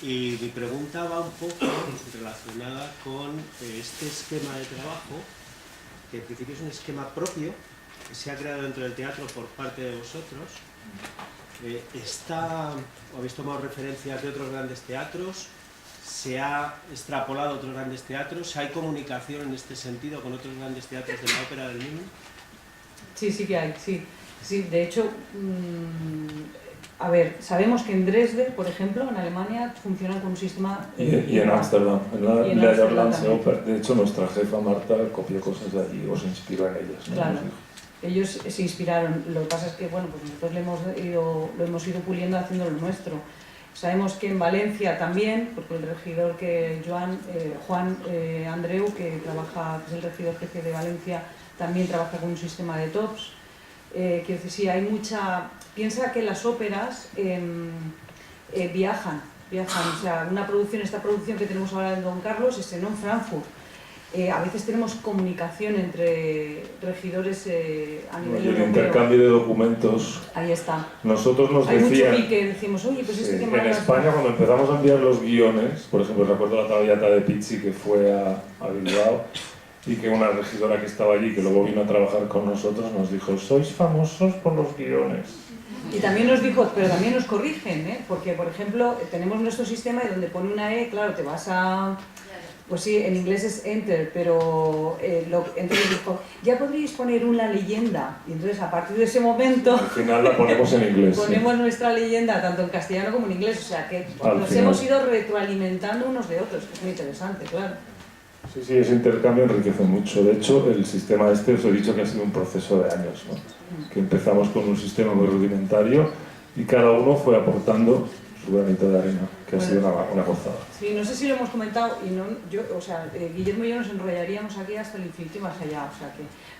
Y mi pregunta va un poco relacionada con este esquema de trabajo, que en principio es un esquema propio, que se ha creado dentro del teatro por parte de vosotros. ¿Habéis tomado referencias de otros grandes teatros? ¿Se ha extrapolado a otros grandes teatros? ¿Hay comunicación en este sentido con otros grandes teatros de la ópera del mundo? Sí, sí que hay, sí. Sí, de hecho, a ver, sabemos que en Dresde, por ejemplo, en Alemania, funcionan con un sistema... Y en Ámsterdam, en la Netherlands Opera. De hecho, nuestra jefa Marta copió cosas de allí o se inspiró en ellas, ¿no? Claro, ellos se inspiraron. Lo que pasa es que, bueno, pues nosotros lo hemos ido puliendo haciendo lo nuestro. Sabemos que en Valencia también, porque el regidor Juan Andreu, que es el regidor jefe de Valencia, también trabaja con un sistema de tops. Quiero decir, sí, hay mucha... Piensa que las óperas viajan. O sea, esta producción que tenemos ahora en Don Carlos se estrenó en Frankfurt. A veces tenemos comunicación entre regidores a nivel europeo. El intercambio de documentos. Ahí está. Nosotros nos Hay decían... mucho pique, decimos, oye, pues sí, en España, cuando empezamos a enviar los guiones, por ejemplo, recuerdo la Traviata de Pizzi que fue a Bilbao, y que una regidora que estaba allí, que luego vino a trabajar con nosotros, nos dijo, sois famosos por los guiones. Y también nos dijo, pero también nos corrigen, ¿eh? Porque, por ejemplo, tenemos nuestro sistema y donde pone una E, claro, te vas a... Pues sí, en inglés es enter, pero entonces dijo, ya podríais poner una leyenda. Y entonces, a partir de ese momento... Al final la ponemos en inglés. Ponemos nuestra leyenda tanto en castellano como en inglés. O sea, que nos hemos ido retroalimentando unos de otros, que es muy interesante, claro. Sí, sí, ese intercambio enriquece mucho. De hecho, el sistema os he dicho que ha sido un proceso de años, ¿no? Que empezamos con un sistema muy rudimentario y cada uno fue aportando su granito de arena, que ha sido una gozada. Sí, no sé si lo hemos comentado, Guillermo y yo nos enrollaríamos aquí hasta el infinito y más allá,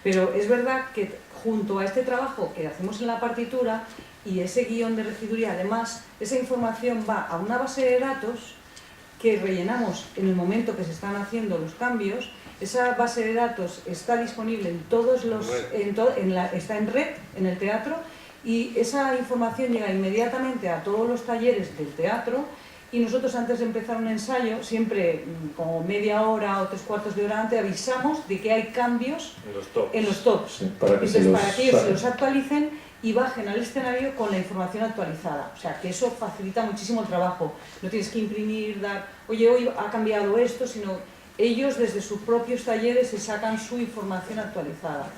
pero es verdad que junto a este trabajo que hacemos en la partitura y ese guión de regiduría, además, esa información va a una base de datos que rellenamos en el momento que se están haciendo los cambios. Esa base de datos está disponible en todos los... está en red, en el teatro, y esa información llega inmediatamente a todos los talleres del teatro y nosotros antes de empezar un ensayo, siempre como media hora o 3/4 de hora antes, avisamos de que hay cambios en los tops. Sí, para que Entonces, para que ellos se los actualicen y bajen al escenario con la información actualizada. O sea, que eso facilita muchísimo el trabajo. No tienes que imprimir, oye, hoy ha cambiado esto, sino ellos desde sus propios talleres se sacan su información actualizada.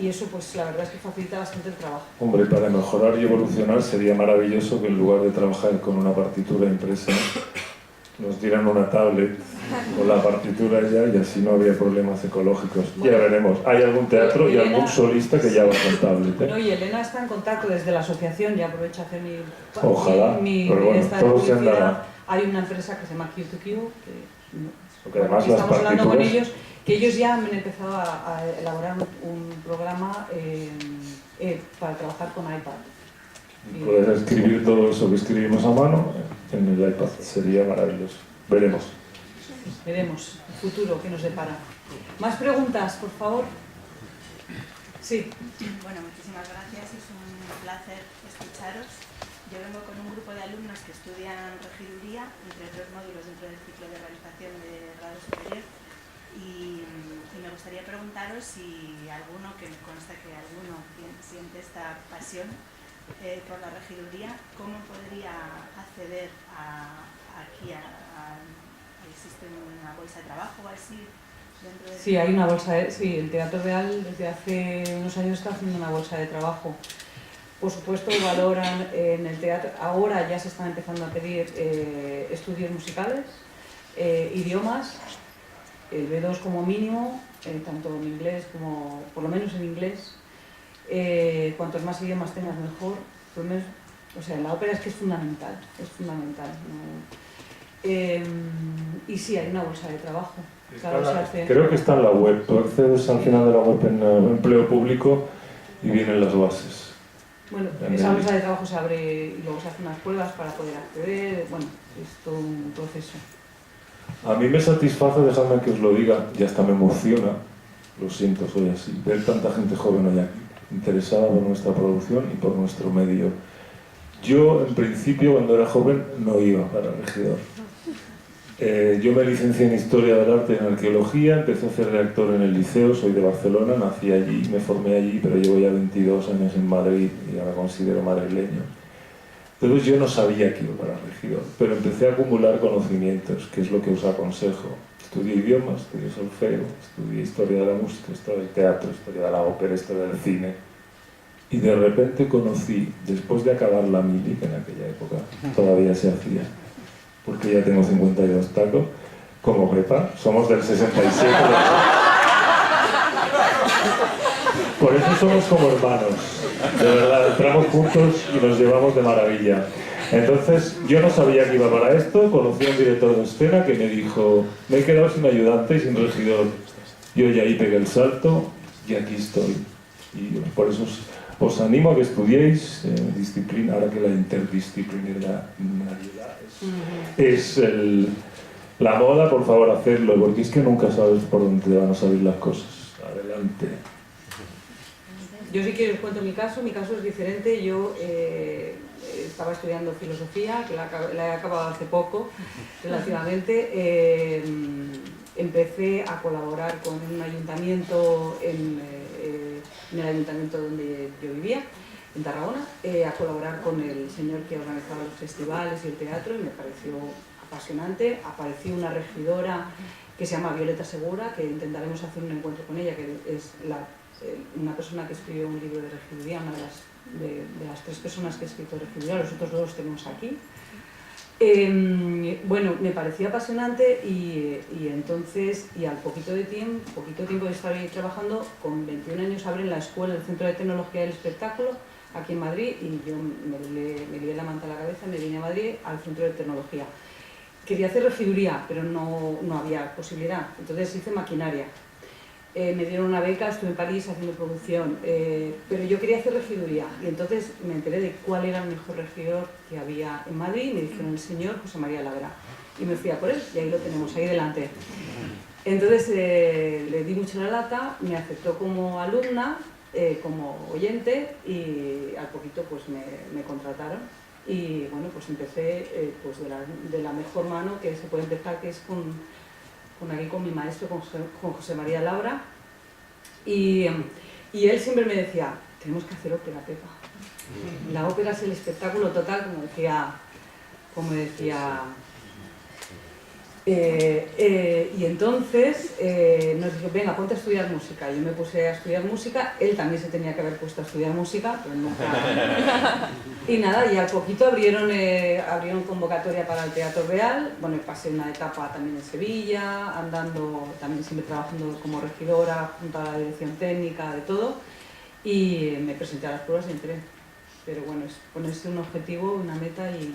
Y eso, pues, la verdad es que facilita bastante el trabajo. Hombre, para mejorar y evolucionar sería maravilloso que en lugar de trabajar con una partitura impresa nos dieran una tablet con la partitura ya, y así no habría problemas ecológicos. Ya veremos. Hay algún teatro y algún solista que ya va con tablet, ¿eh? No, y Elena está en contacto desde la asociación, ya aprovecho a hacer Ojalá, pero bueno, esta todo se publicidad. andará. Hay una empresa que se llama Q2Q, Porque además las estamos hablando con partituras... ellos, que ellos ya han empezado a elaborar un programa para trabajar con iPad. Poder escribir todo eso que escribimos a mano en el iPad sería maravilloso. Veremos. Veremos el futuro que nos depara. ¿Más preguntas, por favor? Sí. Bueno, muchísimas gracias. Es un placer escucharos. Yo vengo con un grupo de alumnos que estudian regiduría entre 3 módulos dentro del ciclo de realización de grado superior. Y me gustaría preguntaros si alguno, que me consta que alguno siente esta pasión por la regiduría, ¿cómo podría acceder aquí existe una bolsa de trabajo o así? Sí, hay una bolsa sí, el Teatro Real desde hace unos años está haciendo una bolsa de trabajo. Por supuesto, valoran en el teatro, ahora ya se están empezando a pedir estudios musicales, idiomas, el B2 como mínimo, tanto en inglés como, por lo menos en inglés. Cuantos más idiomas tengas mejor, por lo menos, o sea, en la ópera es que es fundamental, ¿no? Y sí, hay una bolsa de trabajo. Claro, se hace... Creo que está en la web. Tú accedes al final de la web en empleo público y vienen las bases. Bueno, esa bolsa de trabajo se abre y luego se hacen unas pruebas para poder acceder. Bueno, es todo un proceso. A mí me satisface, dejadme que os lo diga, y hasta me emociona, lo siento, soy así, ver tanta gente joven hoy aquí, interesada por nuestra producción y por nuestro medio. Yo, en principio, cuando era joven, no iba para regidor. Yo me licencié en Historia del Arte y en Arqueología, empecé a hacer de actor en el liceo, soy de Barcelona, nací allí, me formé allí, pero llevo ya 22 años en Madrid y ahora considero madrileño. Entonces yo no sabía que iba para regidor, pero empecé a acumular conocimientos, que es lo que os aconsejo. Estudié idiomas, estudié solfeo, estudié Historia de la música, Historia del teatro, Historia de la ópera, Historia del cine. Y de repente conocí, después de acabar la mili, que en aquella época todavía se hacía, porque ya tengo 52 tacos, como Pepa, somos del 67. Por eso somos como hermanos, de verdad, entramos juntos y nos llevamos de maravilla. Entonces, yo no sabía que iba para esto, conocí a un director de escena que me dijo, me he quedado sin ayudante y sin regidor. Yo ya ahí pegué el salto y aquí estoy. Y por eso os animo a que estudiéis disciplina, ahora que la interdisciplinariedad es la moda, por favor, hacerlo, porque es que nunca sabes por dónde te van a salir las cosas. Adelante. Yo sí que os cuento mi caso es diferente. Yo estaba estudiando filosofía, que la he acabado hace poco, relativamente. Empecé a colaborar con un ayuntamiento en el ayuntamiento donde yo vivía, en Tarragona, a colaborar con el señor que organizaba los festivales y el teatro, y me pareció apasionante. Apareció una regidora que se llama Violeta Segura, que intentaremos hacer un encuentro con ella, que es una persona que escribió un libro de regiduría, una de las 3 personas que ha escrito regiduría, los otros 2 los tenemos aquí. Bueno, me parecía apasionante y entonces, y al poquito tiempo de estar ahí trabajando, con 21 años abren la escuela, el Centro de Tecnología del Espectáculo, aquí en Madrid, y yo me lié la manta a la cabeza, me vine a Madrid al Centro de Tecnología. Quería hacer regiduría, pero no había posibilidad, entonces hice maquinaria. Me dieron una beca, estuve en París haciendo producción, pero yo quería hacer regiduría y entonces me enteré de cuál era el mejor regidor que había en Madrid y me dijeron el señor José María Labra y me fui a por él y ahí lo tenemos, ahí delante. Entonces le di mucho la lata, me aceptó como alumna, como oyente y al poquito pues me contrataron y bueno, pues empecé pues de la mejor mano que se puede empezar, que es con mi maestro, con José María Laura, y él siempre me decía, tenemos que hacer ópera, Pepa. La ópera es el espectáculo total, como decía. Y entonces nos dijo, venga, ponte a estudiar música. Yo me puse a estudiar música, él también se tenía que haber puesto a estudiar música, pero nunca. Y nada, y al poquito abrieron convocatoria para el Teatro Real. Bueno, pasé una etapa también en Sevilla, andando, también siempre trabajando como regidora, junto a la dirección técnica, de todo. Y me presenté a las pruebas y entré. Pero bueno, es ponerse un objetivo, una meta y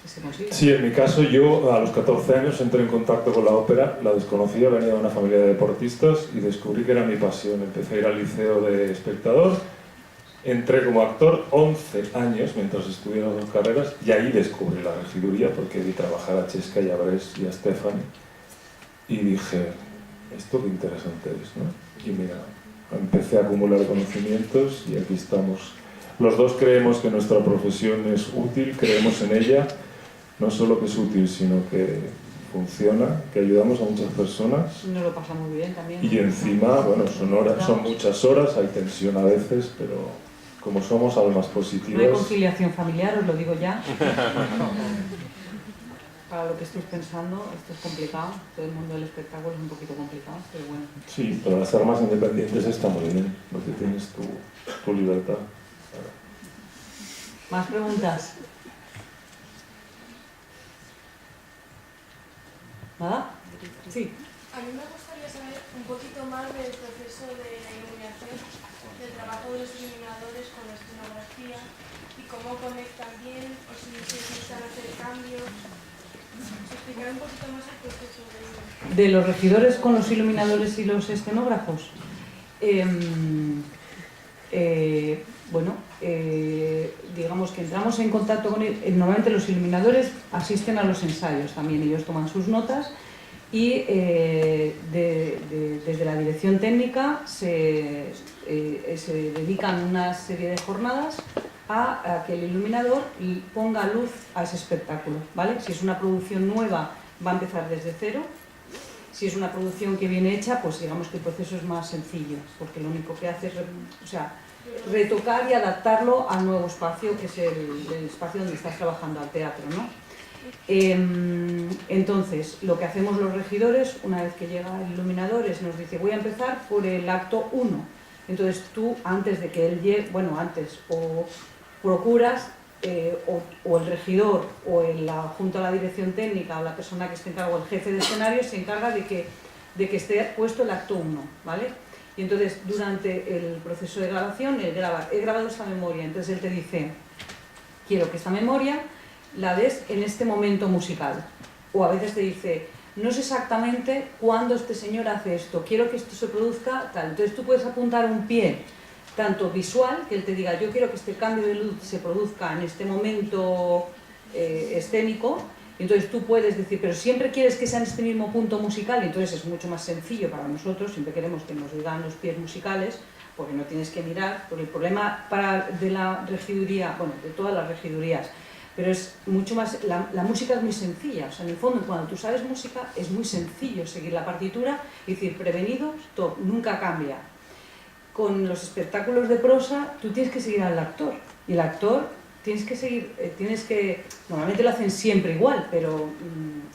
se consigue. Sí, en mi caso yo a los 14 años entré en contacto con la ópera, la desconocía, venía de una familia de deportistas y descubrí que era mi pasión. Empecé a ir al liceo de espectador, entré como actor 11 años mientras estudié las dos carreras y ahí descubrí la regiduría porque vi trabajar a Chesca y a Bres y a Stefani y dije, esto qué interesante es, ¿no? Y mira, empecé a acumular conocimientos y aquí estamos. Los dos creemos que nuestra profesión es útil, creemos en ella, no solo que es útil, sino que funciona, que ayudamos a muchas personas. Nos lo pasamos bien también. Y encima, bueno, son muchas horas, hay tensión a veces, pero como somos almas positivas... No hay conciliación familiar, os lo digo ya. Para lo que estéis pensando, esto es complicado, todo el mundo del espectáculo es un poquito complicado, pero bueno. Sí, pero las armas independientes está muy bien, porque tienes tu libertad. ¿Más preguntas? ¿Nada? Sí. A mí me gustaría saber un poquito más del proceso de la iluminación, del trabajo de los iluminadores con la escenografía y cómo conectan bien o si se necesitan hacer cambios. Explicar un poquito más el proceso de los regidores con los iluminadores y los escenógrafos. Bueno, digamos que entramos en contacto con él. Normalmente los iluminadores asisten a los ensayos también, ellos toman sus notas y desde la dirección técnica se dedican una serie de jornadas a que el iluminador ponga luz a ese espectáculo, ¿vale? Si es una producción nueva, va a empezar desde cero. Si es una producción que viene hecha, pues digamos que el proceso es más sencillo, porque lo único que hace es retocar y adaptarlo al nuevo espacio, que es el espacio donde estás trabajando, al teatro, ¿no? Entonces, lo que hacemos los regidores, una vez que llega el iluminador, nos dice, voy a empezar por el acto 1. Entonces tú, antes de que él llegue, o procuras, o el regidor, o junto a la dirección técnica, o la persona que esté encargada, o el jefe de escenario, se encarga de que esté puesto el acto 1, ¿vale? Y entonces, durante el proceso de grabación, él graba, he grabado esta memoria, entonces él te dice, quiero que esta memoria la des en este momento musical. O a veces te dice, no sé exactamente cuándo este señor hace esto, quiero que esto se produzca tal. Entonces tú puedes apuntar un pie, tanto visual, que él te diga, yo quiero que este cambio de luz se produzca en este momento escénico. Entonces tú puedes decir, pero siempre quieres que sea en este mismo punto musical, y entonces es mucho más sencillo para nosotros, siempre queremos que nos digan los pies musicales, porque no tienes que mirar, porque el problema de la regiduría, bueno, de todas las regidurías, pero es mucho más, la música es muy sencilla, o sea, en el fondo cuando tú sabes música es muy sencillo seguir la partitura y decir, prevenidos, stop, nunca cambia. Con los espectáculos de prosa tú tienes que seguir al actor, y el actor tienes que seguir, normalmente lo hacen siempre igual, pero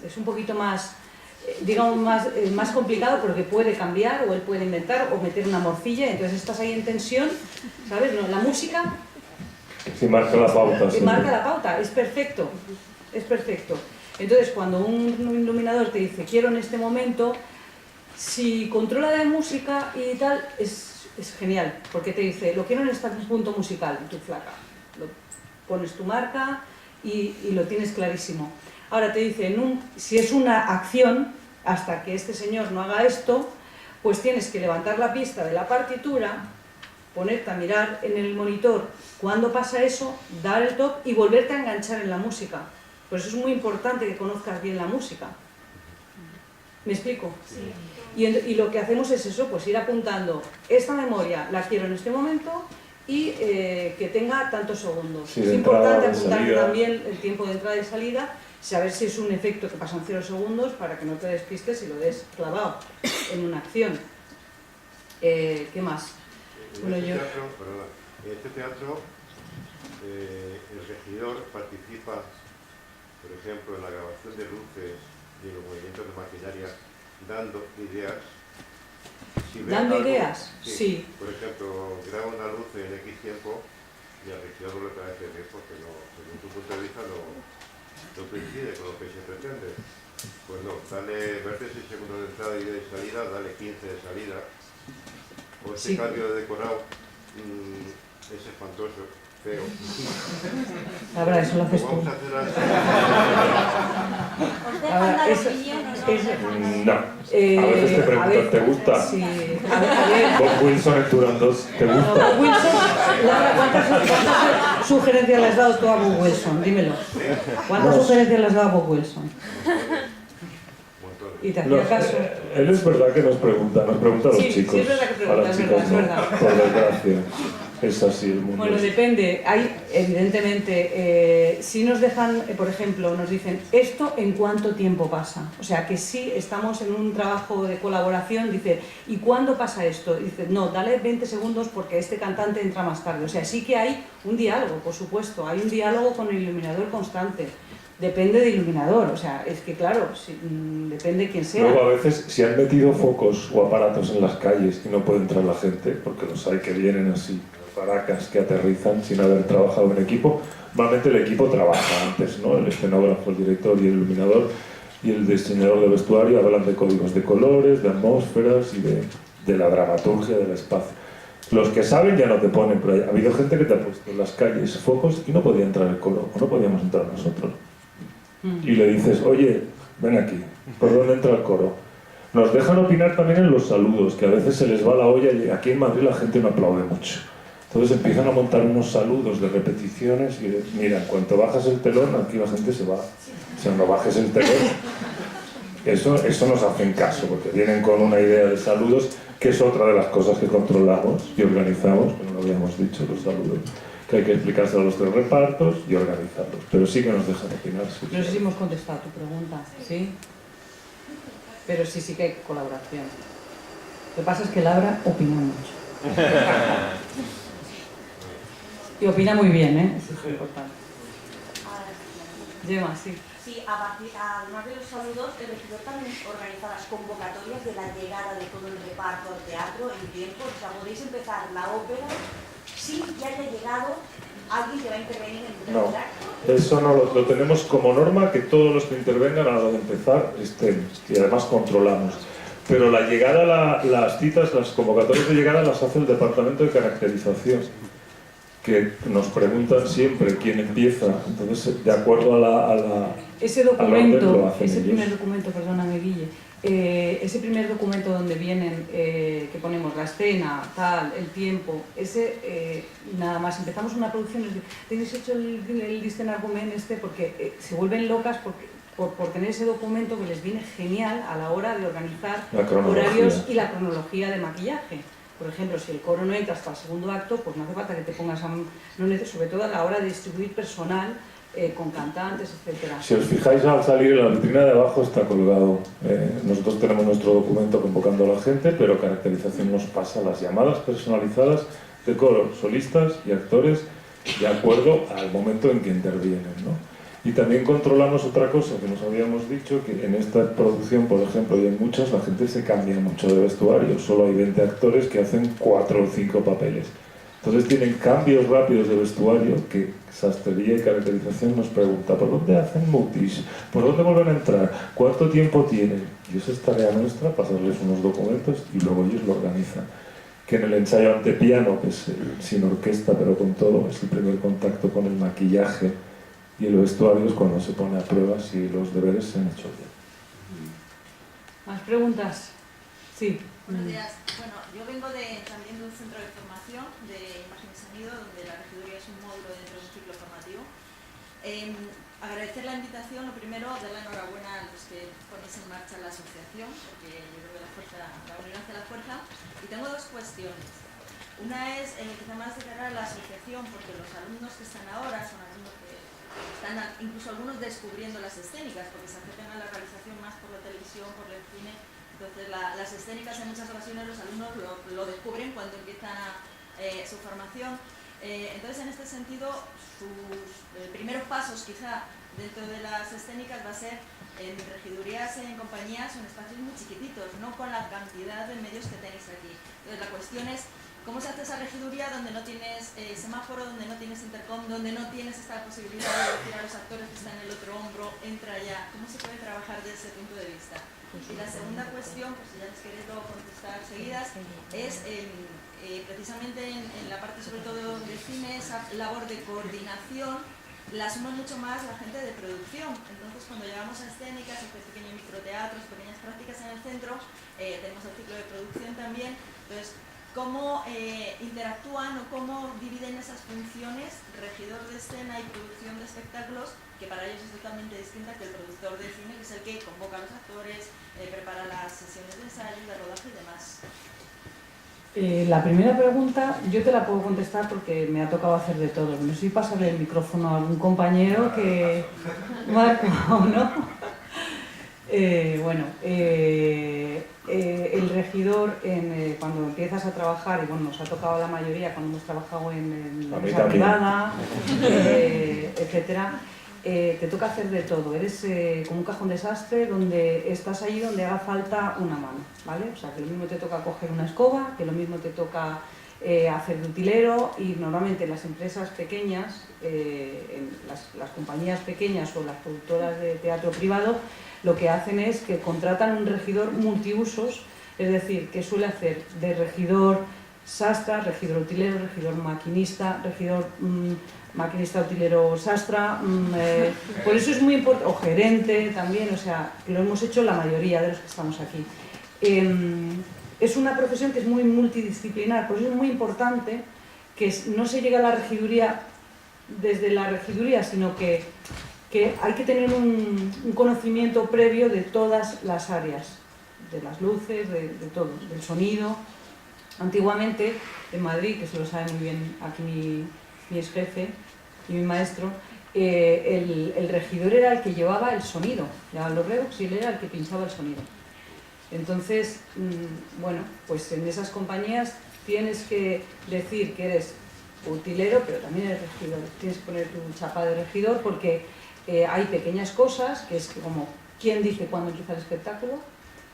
es un poquito más, digamos, más complicado porque puede cambiar, o él puede inventar, o meter una morcilla, entonces estás ahí en tensión, ¿sabes? No, la música... Sí, marca la pauta. Sí. Marca la pauta, es perfecto, es perfecto. Entonces, cuando un iluminador te dice, quiero en este momento, si controla de música y tal, es genial, porque te dice, lo quiero en este punto musical, y tú flaca, pones tu marca y lo tienes clarísimo. Ahora te dice, si es una acción, hasta que este señor no haga esto, pues tienes que levantar la pista de la partitura, ponerte a mirar en el monitor cuando pasa eso, dar el top y volverte a enganchar en la música. Por eso es muy importante que conozcas bien la música. ¿Me explico? Sí. Y lo que hacemos es eso, pues ir apuntando, esta memoria la quiero en este momento, y que tenga tantos segundos. Sí, es de importante entrada, de apuntar salida. también el tiempo de entrada y salida, saber si es un efecto que pasan 0 segundos para que no te despistes y lo des clavado en una acción. ¿Qué más? En este teatro, el regidor participa, por ejemplo, en la grabación de luces y en los movimientos de maquinaria, dando ideas. Si ve ¿Dando algo, ideas? Sí. Por ejemplo, graba una luz en X tiempo y al regidor no le parece bien porque no, según tu punto de vista no coincide con lo que se pretende. Pues no, dale, verte 6 segundos de entrada y de salida, dale 15 de salida. O ese cambio de decorado es espantoso, feo. Ahora, eso lo haces tú. Vamos a hacer así. ¿Os dejan dar opinión o no? No. A veces te preguntan, ¿te gusta? Sí. A ver. Bob Wilson en Turandot, ¿te gusta? Bob Wilson, Laura, ¿cuántas sugerencias le has dado tú a Bob Wilson? Dímelo. ¿Cuántas sugerencias le has dado a Bob Wilson? ¿Y te hacía caso? Él es verdad que nos pregunta a los chicos. Sí, es verdad que pregunta, a las chicas es no, verdad. por desgracia. Es así el mundo. Bueno, depende. Hay, evidentemente, si nos dejan, por ejemplo, nos dicen, ¿esto en cuánto tiempo pasa? O sea, que si estamos en un trabajo de colaboración, dice, ¿y cuándo pasa esto? Dice, no, dale 20 segundos porque este cantante entra más tarde. O sea, sí que hay un diálogo, por supuesto. Hay un diálogo con el iluminador constante. Depende del iluminador, o sea, es que claro, depende de quién sea. Luego a veces si han metido focos o aparatos en las calles y no puede entrar la gente, porque los hay que vienen así, baracas que aterrizan sin haber trabajado en equipo, normalmente el equipo trabaja antes, ¿no? El escenógrafo, el director y el iluminador y el diseñador de vestuario hablan de códigos de colores, de atmósferas y de la dramaturgia del espacio. Los que saben ya no te ponen, pero ha habido gente que te ha puesto en las calles focos y no podía entrar el coro, o no podíamos entrar nosotros. Y le dices, oye, ven aquí, ¿por dónde entra el coro? Nos dejan opinar también en los saludos, que a veces se les va la olla y aquí en Madrid la gente no aplaude mucho. Entonces empiezan a montar unos saludos de repeticiones y mira, en cuanto bajas el telón, aquí la gente se va. O sea, no bajes el telón. Eso nos hacen caso, porque vienen con una idea de saludos, que es otra de las cosas que controlamos y organizamos, que no lo habíamos dicho, los saludos. Que hay que explicárselo a los 3 repartos y organizarlos. Pero sí que nos dejan opinar. Sí. No sé si hemos contestado tu pregunta, ¿sí? Pero sí que hay colaboración. Lo que pasa es que Laura opina mucho. Y opina muy bien, ¿eh? Eso es importante. Gemma, sí. Sí, además de los saludos, el regidor también organiza las convocatorias de la llegada de todo el reparto al teatro en tiempo. O sea, podéis empezar la ópera si ya haya llegado alguien que va a intervenir en el acto. Eso no lo tenemos como norma, que todos los que intervengan a la hora de empezar estén, y además controlamos. Pero la llegada, las citas, las convocatorias de llegada las hace el departamento de caracterización, que nos preguntan siempre quién empieza. Entonces, de acuerdo a la ese documento, lo hacen ese ellos. primer documento, perdóname Guille, ese primer documento donde vienen, que ponemos la escena, tal, el tiempo, ese nada más empezamos una producción, tenéis hecho el Discenargumen porque se vuelven locas por tener ese documento que les viene genial a la hora de organizar horarios y la cronología de maquillaje. Por ejemplo, si el coro no entra hasta el segundo acto, pues no hace falta que te pongas sobre todo a la hora de distribuir personal con cantantes, etcétera. Si os fijáis, al salir en la vitrina de abajo está colgado. Nosotros tenemos nuestro documento convocando a la gente, pero caracterización nos pasa las llamadas personalizadas de coro, solistas y actores de acuerdo al momento en que intervienen, ¿no? Y también controlamos otra cosa que nos habíamos dicho, que en esta producción, por ejemplo, y en muchas, la gente se cambia mucho de vestuario. Solo hay 20 actores que hacen 4 o 5 papeles. Entonces tienen cambios rápidos de vestuario que sastrería y caracterización nos pregunta ¿por dónde hacen mutis? ¿Por dónde vuelven a entrar? ¿Cuánto tiempo tienen? Y eso es tarea nuestra, pasarles unos documentos y luego ellos lo organizan. Que en el ensayo ante piano, que es sin orquesta pero con todo, es el primer contacto con el maquillaje y el vestuario es cuando se pone a prueba si los deberes se han hecho bien. ¿Más preguntas? Sí. Buenos días. Bueno, yo vengo también de un centro de formación de imagen y sonido, donde la regiduría es un módulo dentro del ciclo formativo. Agradecer la invitación, lo primero, dar la enhorabuena a los que ponéis en marcha la asociación, porque yo creo que la unión hace la fuerza. Y tengo 2 cuestiones. Una es quizá más de cara a la asociación, porque los alumnos que están ahora son alumnos que están incluso algunos descubriendo las escénicas, porque se acercan a la realización más por la televisión, por el cine. Entonces las escénicas en muchas ocasiones los alumnos lo descubren cuando empiezan su formación. Entonces en este sentido sus primeros pasos quizá dentro de las escénicas va a ser en regidurías, en compañías o en espacios muy chiquititos, no con la cantidad de medios que tenéis aquí. Entonces la cuestión es cómo se hace esa regiduría donde no tienes semáforo, donde no tienes intercom, donde no tienes esta posibilidad de decir a los actores que están en el otro hombro, entra ya. ¿Cómo se puede trabajar desde ese punto de vista? Y la segunda cuestión, pues si ya les queréis luego contestar seguidas, es precisamente en la parte sobre todo de cine, esa labor de coordinación la asume mucho más la gente de producción. Entonces cuando llegamos a escénicas, este pequeños microteatros, pequeñas prácticas en el centro, tenemos el ciclo de producción también. Entonces, ¿cómo interactúan o cómo dividen esas funciones, regidor de escena y producción de espectáculos, que para ellos es totalmente distinta que el productor de cine, que es el que convoca a los actores, prepara las sesiones de ensayo, de rodaje y demás? La primera pregunta yo te la puedo contestar porque me ha tocado hacer de todo. No sé si pasarle el micrófono a algún compañero que... Marco, ¿no? El regidor, cuando empiezas a trabajar, y bueno, nos ha tocado a la mayoría cuando hemos trabajado en la empresa privada, etcétera, te toca hacer de todo. Eres como un cajón desastre donde estás allí donde haga falta una mano, ¿vale? O sea, que lo mismo te toca coger una escoba, que lo mismo te toca hacer de utilero, y normalmente en las empresas pequeñas, en las compañías pequeñas o las productoras de teatro privado, lo que hacen es que contratan un regidor multiusos, es decir, que suele hacer de regidor sastra, regidor utilero, regidor maquinista, regidor maquinista utilero sastra, por eso es muy importante, o gerente también, o sea, que lo hemos hecho la mayoría de los que estamos aquí. Es una profesión que es muy multidisciplinar, por eso es muy importante que no se llegue a la regiduría desde la regiduría, sino que hay que tener un conocimiento previo de todas las áreas, de las luces, de todo, del sonido. Antiguamente, en Madrid, que se lo sabe muy bien aquí mi ex jefe y mi maestro, el regidor era el que llevaba el sonido, llevaba los revox y él era el que pinchaba el sonido. Entonces, bueno, pues en esas compañías tienes que decir que eres utilero, pero también eres regidor. Tienes que poner tu chapa de regidor porque hay pequeñas cosas, que es como quién dice cuándo empieza el espectáculo,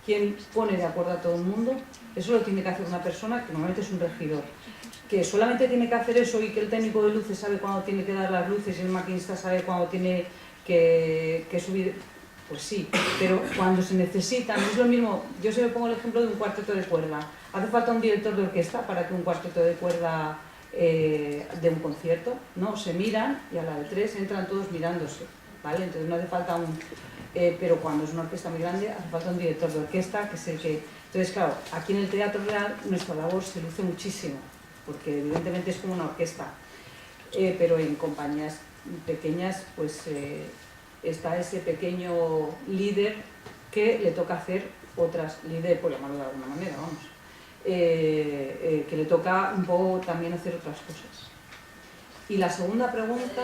quién pone de acuerdo a todo el mundo. Eso lo tiene que hacer una persona que normalmente es un regidor, que solamente tiene que hacer eso, y que el técnico de luces sabe cuándo tiene que dar las luces y el maquinista sabe cuándo tiene que subir. Pues sí, pero cuando se necesita, no es lo mismo. Yo siempre pongo el ejemplo de un cuarteto de cuerda. Hace falta un director de orquesta para que un cuarteto de cuerda de un concierto, ¿no? Se miran y a la de tres entran todos mirándose, ¿vale? Entonces no hace falta pero cuando es una orquesta muy grande hace falta un director de orquesta, que es el que... Entonces, claro, aquí en el Teatro Real nuestra labor se luce muchísimo, porque evidentemente es como una orquesta, pero en compañías pequeñas pues está ese pequeño líder que le toca hacer otras, líder por llamarlo de alguna manera, vamos, que le toca un poco también hacer otras cosas. Y la segunda pregunta...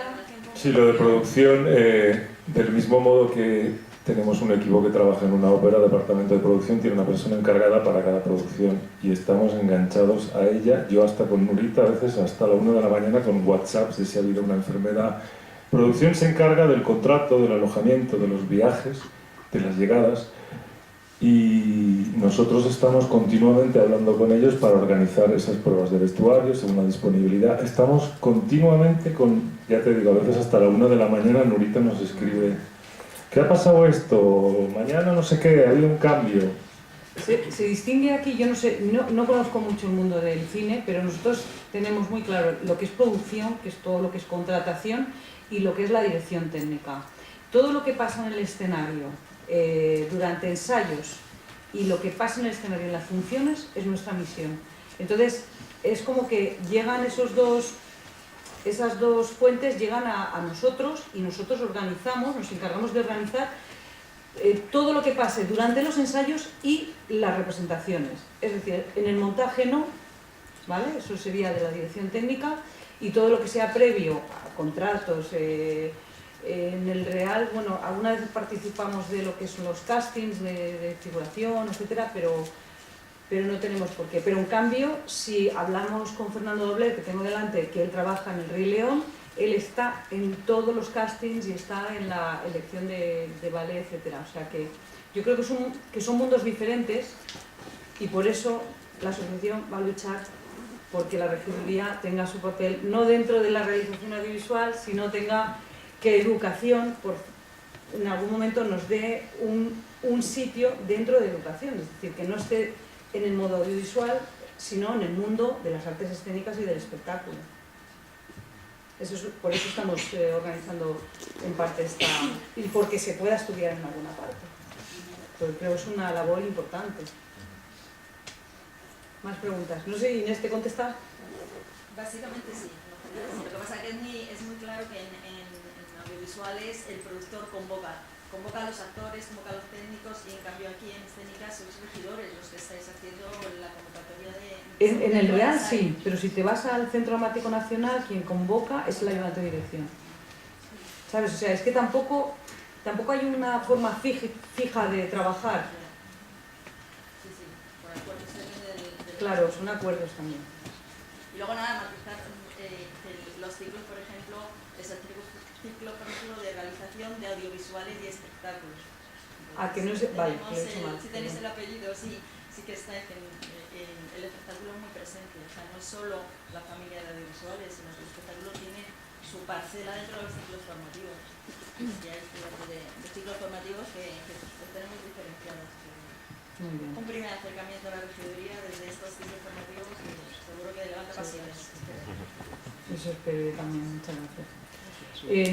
Sí, lo de producción, del mismo modo que tenemos un equipo que trabaja en una ópera, departamento de producción tiene una persona encargada para cada producción y estamos enganchados a ella. Yo hasta con Nurita, a veces hasta la 1 de la mañana con WhatsApp, si ha habido una enfermedad. Producción se encarga del contrato, del alojamiento, de los viajes, de las llegadas, y nosotros estamos continuamente hablando con ellos para organizar esas pruebas de vestuario según la disponibilidad. Estamos continuamente ya te digo, a veces hasta la 1 de la mañana Nurita nos escribe: ¿qué ha pasado esto? Mañana no sé qué, ha habido un cambio. Se distingue aquí, yo no sé, no conozco mucho el mundo del cine, pero nosotros tenemos muy claro lo que es producción, que es todo lo que es contratación, y lo que es la dirección técnica. Todo lo que pasa en el escenario durante ensayos y lo que pasa en el escenario en las funciones es nuestra misión. Entonces es como que llegan esas dos fuentes llegan a nosotros, y nosotros organizamos, nos encargamos de organizar todo lo que pase durante los ensayos y las representaciones. Es decir, en el montaje no, ¿vale? Eso sería de la dirección técnica, y todo lo que sea previo a contratos, en el Real, bueno, alguna vez participamos de lo que son los castings de figuración, etcétera, pero no tenemos por qué. Pero en cambio, si hablamos con Fernando Dobler, que tengo delante, que él trabaja en el Rey León, él está en todos los castings y está en la elección de ballet, etcétera. O sea que yo creo que son mundos diferentes, y por eso la asociación va a luchar porque la regiduría tenga su papel, no dentro de la realización audiovisual, sino tenga que educación en algún momento nos dé un sitio dentro de educación, es decir, que no esté en el modo audiovisual, sino en el mundo de las artes escénicas y del espectáculo. Por eso estamos organizando en parte y porque se pueda estudiar en alguna parte, porque creo que es una labor importante. Más preguntas. No sé, Inés, ¿te contesta? Básicamente sí. Lo que pasa es que es muy claro que en audiovisuales el productor convoca a los actores, convoca a los técnicos, y en cambio aquí en escénicas sois regidores los que estáis haciendo la convocatoria de... En el Real sí, pero si te vas al Centro Dramático Nacional, quien convoca es el ayudante de dirección. ¿Sabes? O sea, es que tampoco hay una forma fija de trabajar. Sí, por acuerdos del... Claro, son acuerdos también. Y luego nada, matizar los ciclos, por ejemplo, es el ciclo, por ejemplo, de realización de audiovisuales y espectáculos. Entonces, que no es... Vale, si tenéis el apellido, sí que está el espectáculo muy presente. O sea, no es solo la familia de audiovisuales, sino que el espectáculo tiene su parcela dentro de los ciclos formativos. Y hay de ciclos formativos que tenemos diferenciados. Un primer acercamiento a la regiduría desde estos ciclos formativos y seguro que levanta pasiones. Eso espero yo también, muchas gracias.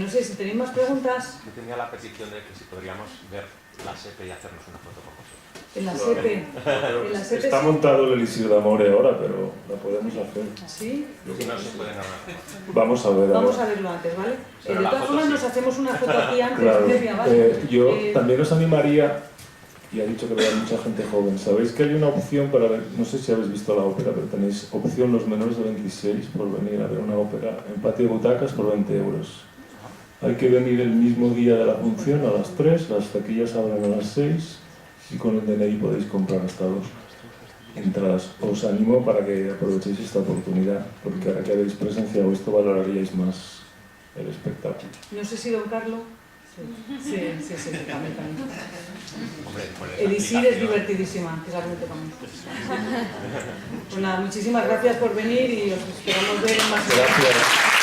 No sé si tenéis más preguntas. Yo tenía la petición de que si podríamos ver la SEPE y hacernos una foto con vosotros. En la SEPE. Está montado el Elixir de Amore ahora, pero la podemos hacer. ¿Sí? Si no se pueden hablar. Vamos a ver. Vamos a verlo antes, ¿vale? De todas formas, sí. Nos hacemos una foto aquí antes. Claro. ¿Vale? Yo también os animaría, y ha dicho que vea mucha gente joven, sabéis que hay una opción para ver, no sé si habéis visto la ópera, pero tenéis opción los menores de 26 por venir a ver una ópera en patio de butacas por 20 euros. Hay que venir el mismo día de la función a las 3, las taquillas abren a las 6 y con el DNI podéis comprar hasta 2 entradas. Os animo para que aprovechéis esta oportunidad, porque ahora que habéis presenciado esto valoraríais más el espectáculo. No sé si don Carlos... Sí, también. Elixir es divertidísima, que es algo que tocamos. Pues nada, muchísimas gracias por venir y os esperamos ver más. Gracias.